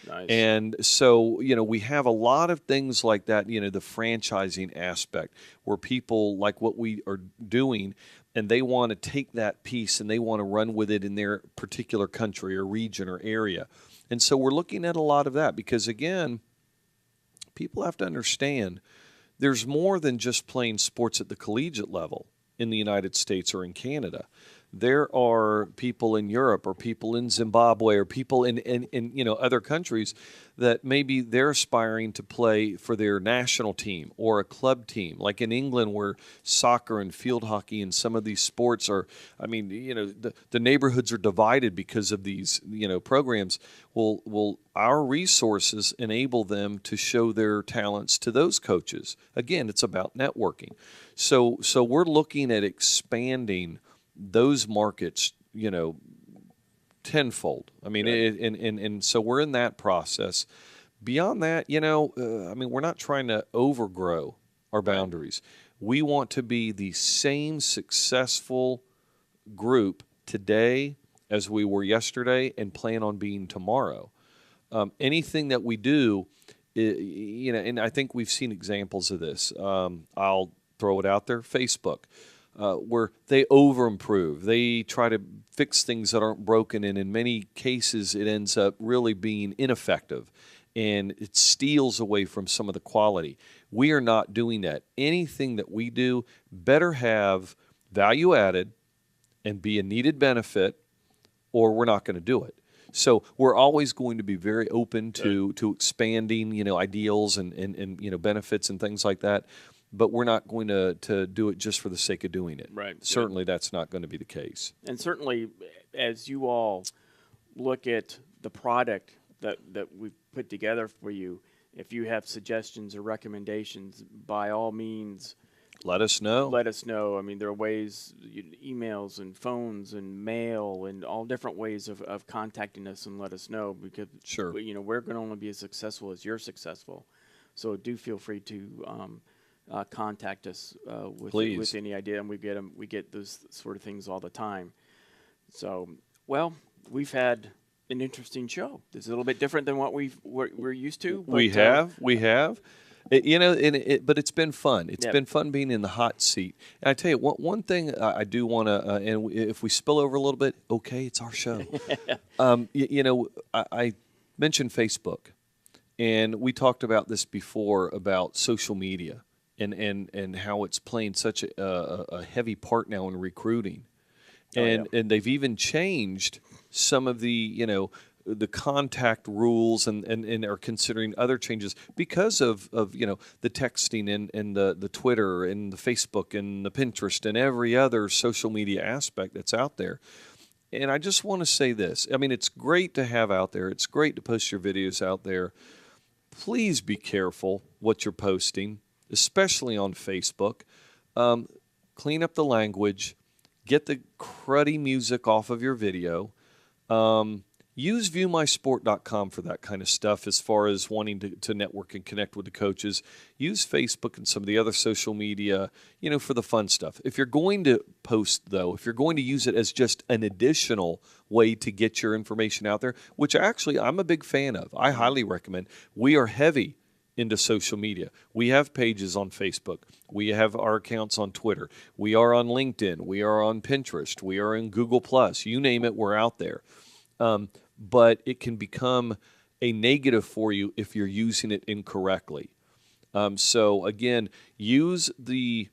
Nice. And so, we have a lot of things like that, the franchising aspect where people like what we are doing and they want to take that piece and they want to run with it in their particular country or region or area. And so we're looking at a lot of that because, again, people have to understand there's more than just playing sports at the collegiate level in the United States or in Canada. there are people in Europe or people in Zimbabwe or people in other countries that maybe they're aspiring to play for their national team or a club team, like in England where soccer and field hockey and some of these sports are, the neighborhoods are divided because of these, programs. Well, our resources enable them to show their talents to those coaches. Again, it's about networking. So we're looking at expanding those markets, tenfold. I mean, and so we're in that process. Beyond that, we're not trying to overgrow our boundaries. We want to be the same successful group today as we were yesterday and plan on being tomorrow. Anything that we do, and I think we've seen examples of this. I'll throw it out there, Facebook. Where they over-improve. They try to fix things that aren't broken, and in many cases it ends up really being ineffective, and it steals away from some of the quality. We are not doing that. Anything that we do better have value added and be a needed benefit, or we're not going to do it. So we're always going to be very open to expanding, ideals and benefits and things like that. But we're not going to do it just for the sake of doing it. Right. Certainly that's not going to be the case. And certainly, as you all look at the product that we've put together for you, if you have suggestions or recommendations, by all means, let us know. Let us know. I mean, there are ways, emails and phones and mail and all different ways of contacting us and let us know, because sure, we're going to only be as successful as you're successful. So do feel free to contact us with any idea, and we get those sort of things all the time. So, well, we've had an interesting show. It's a little bit different than what we're used to. But, we have. But it's been fun. It's been fun being in the hot seat. And I tell you, one thing I do want to, and if we spill over a little bit, okay, it's our show. I mentioned Facebook, and we talked about this before about social media. And how it's playing such a heavy part now in recruiting. And they've even changed some of the, the contact rules and are considering other changes because of the texting and the Twitter and the Facebook and the Pinterest and every other social media aspect that's out there. And I just want to say this. I mean, it's great to have out there. It's great to post your videos out there. Please be careful what you're posting, especially on Facebook. Clean up the language. Get the cruddy music off of your video. Use viewmysport.com for that kind of stuff as far as wanting to network and connect with the coaches. Use Facebook and some of the other social media, for the fun stuff. If you're going to post, though, if you're going to use it as just an additional way to get your information out there, which actually I'm a big fan of, I highly recommend. We are heavy into social media. We have pages on Facebook. We have our accounts on Twitter. We are on LinkedIn. We are on Pinterest. We are in Google+. You name it, we're out there. But it can become a negative for you if you're using it incorrectly. So again, use the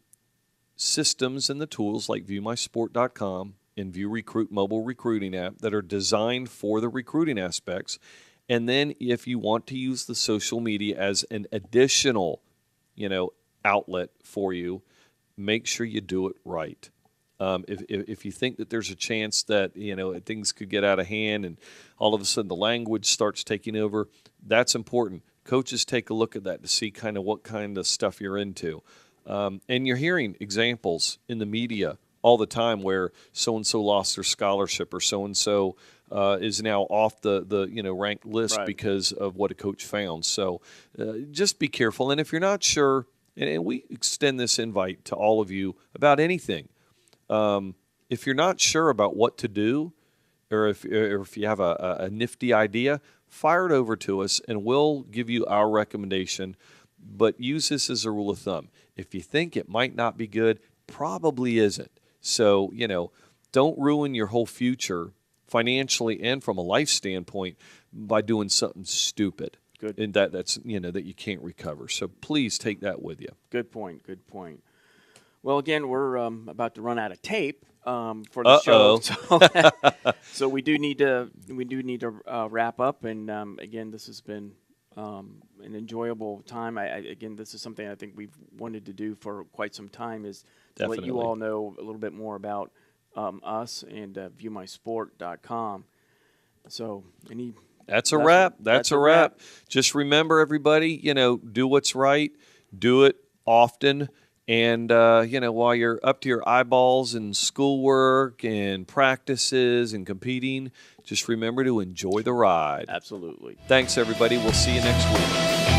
systems and the tools like viewmysport.com and ViewRecruit mobile recruiting app that are designed for the recruiting aspects. And then if you want to use the social media as an additional, outlet for you, make sure you do it right. If you think that there's a chance that, things could get out of hand and all of a sudden the language starts taking over, that's important. Coaches take a look at that to see kind of what kind of stuff you're into. And you're hearing examples in the media all the time where so-and-so lost their scholarship or so-and-so is now off the ranked list because of what a coach found. So just be careful. And if you're not sure, and we extend this invite to all of you about anything, if you're not sure about what to do, or if you have a nifty idea, fire it over to us and we'll give you our recommendation. But use this as a rule of thumb. If you think it might not be good, probably isn't. So, don't ruin your whole future financially and from a life standpoint by doing something stupid. Good. And that's, that you can't recover. So please take that with you. Good point. Well, again, we're about to run out of tape. for the show. Uh-oh. So we do need to wrap up. And again, this has been an enjoyable time. Again, this is something I think we've wanted to do for quite some time, is to let you Definitely. all know a little bit more about us and viewmysport.com. So That's a wrap. That's a wrap. Just remember, everybody, do what's right, do it often. And, while you're up to your eyeballs in schoolwork and practices and competing, just remember to enjoy the ride. Absolutely. Thanks, everybody. We'll see you next week.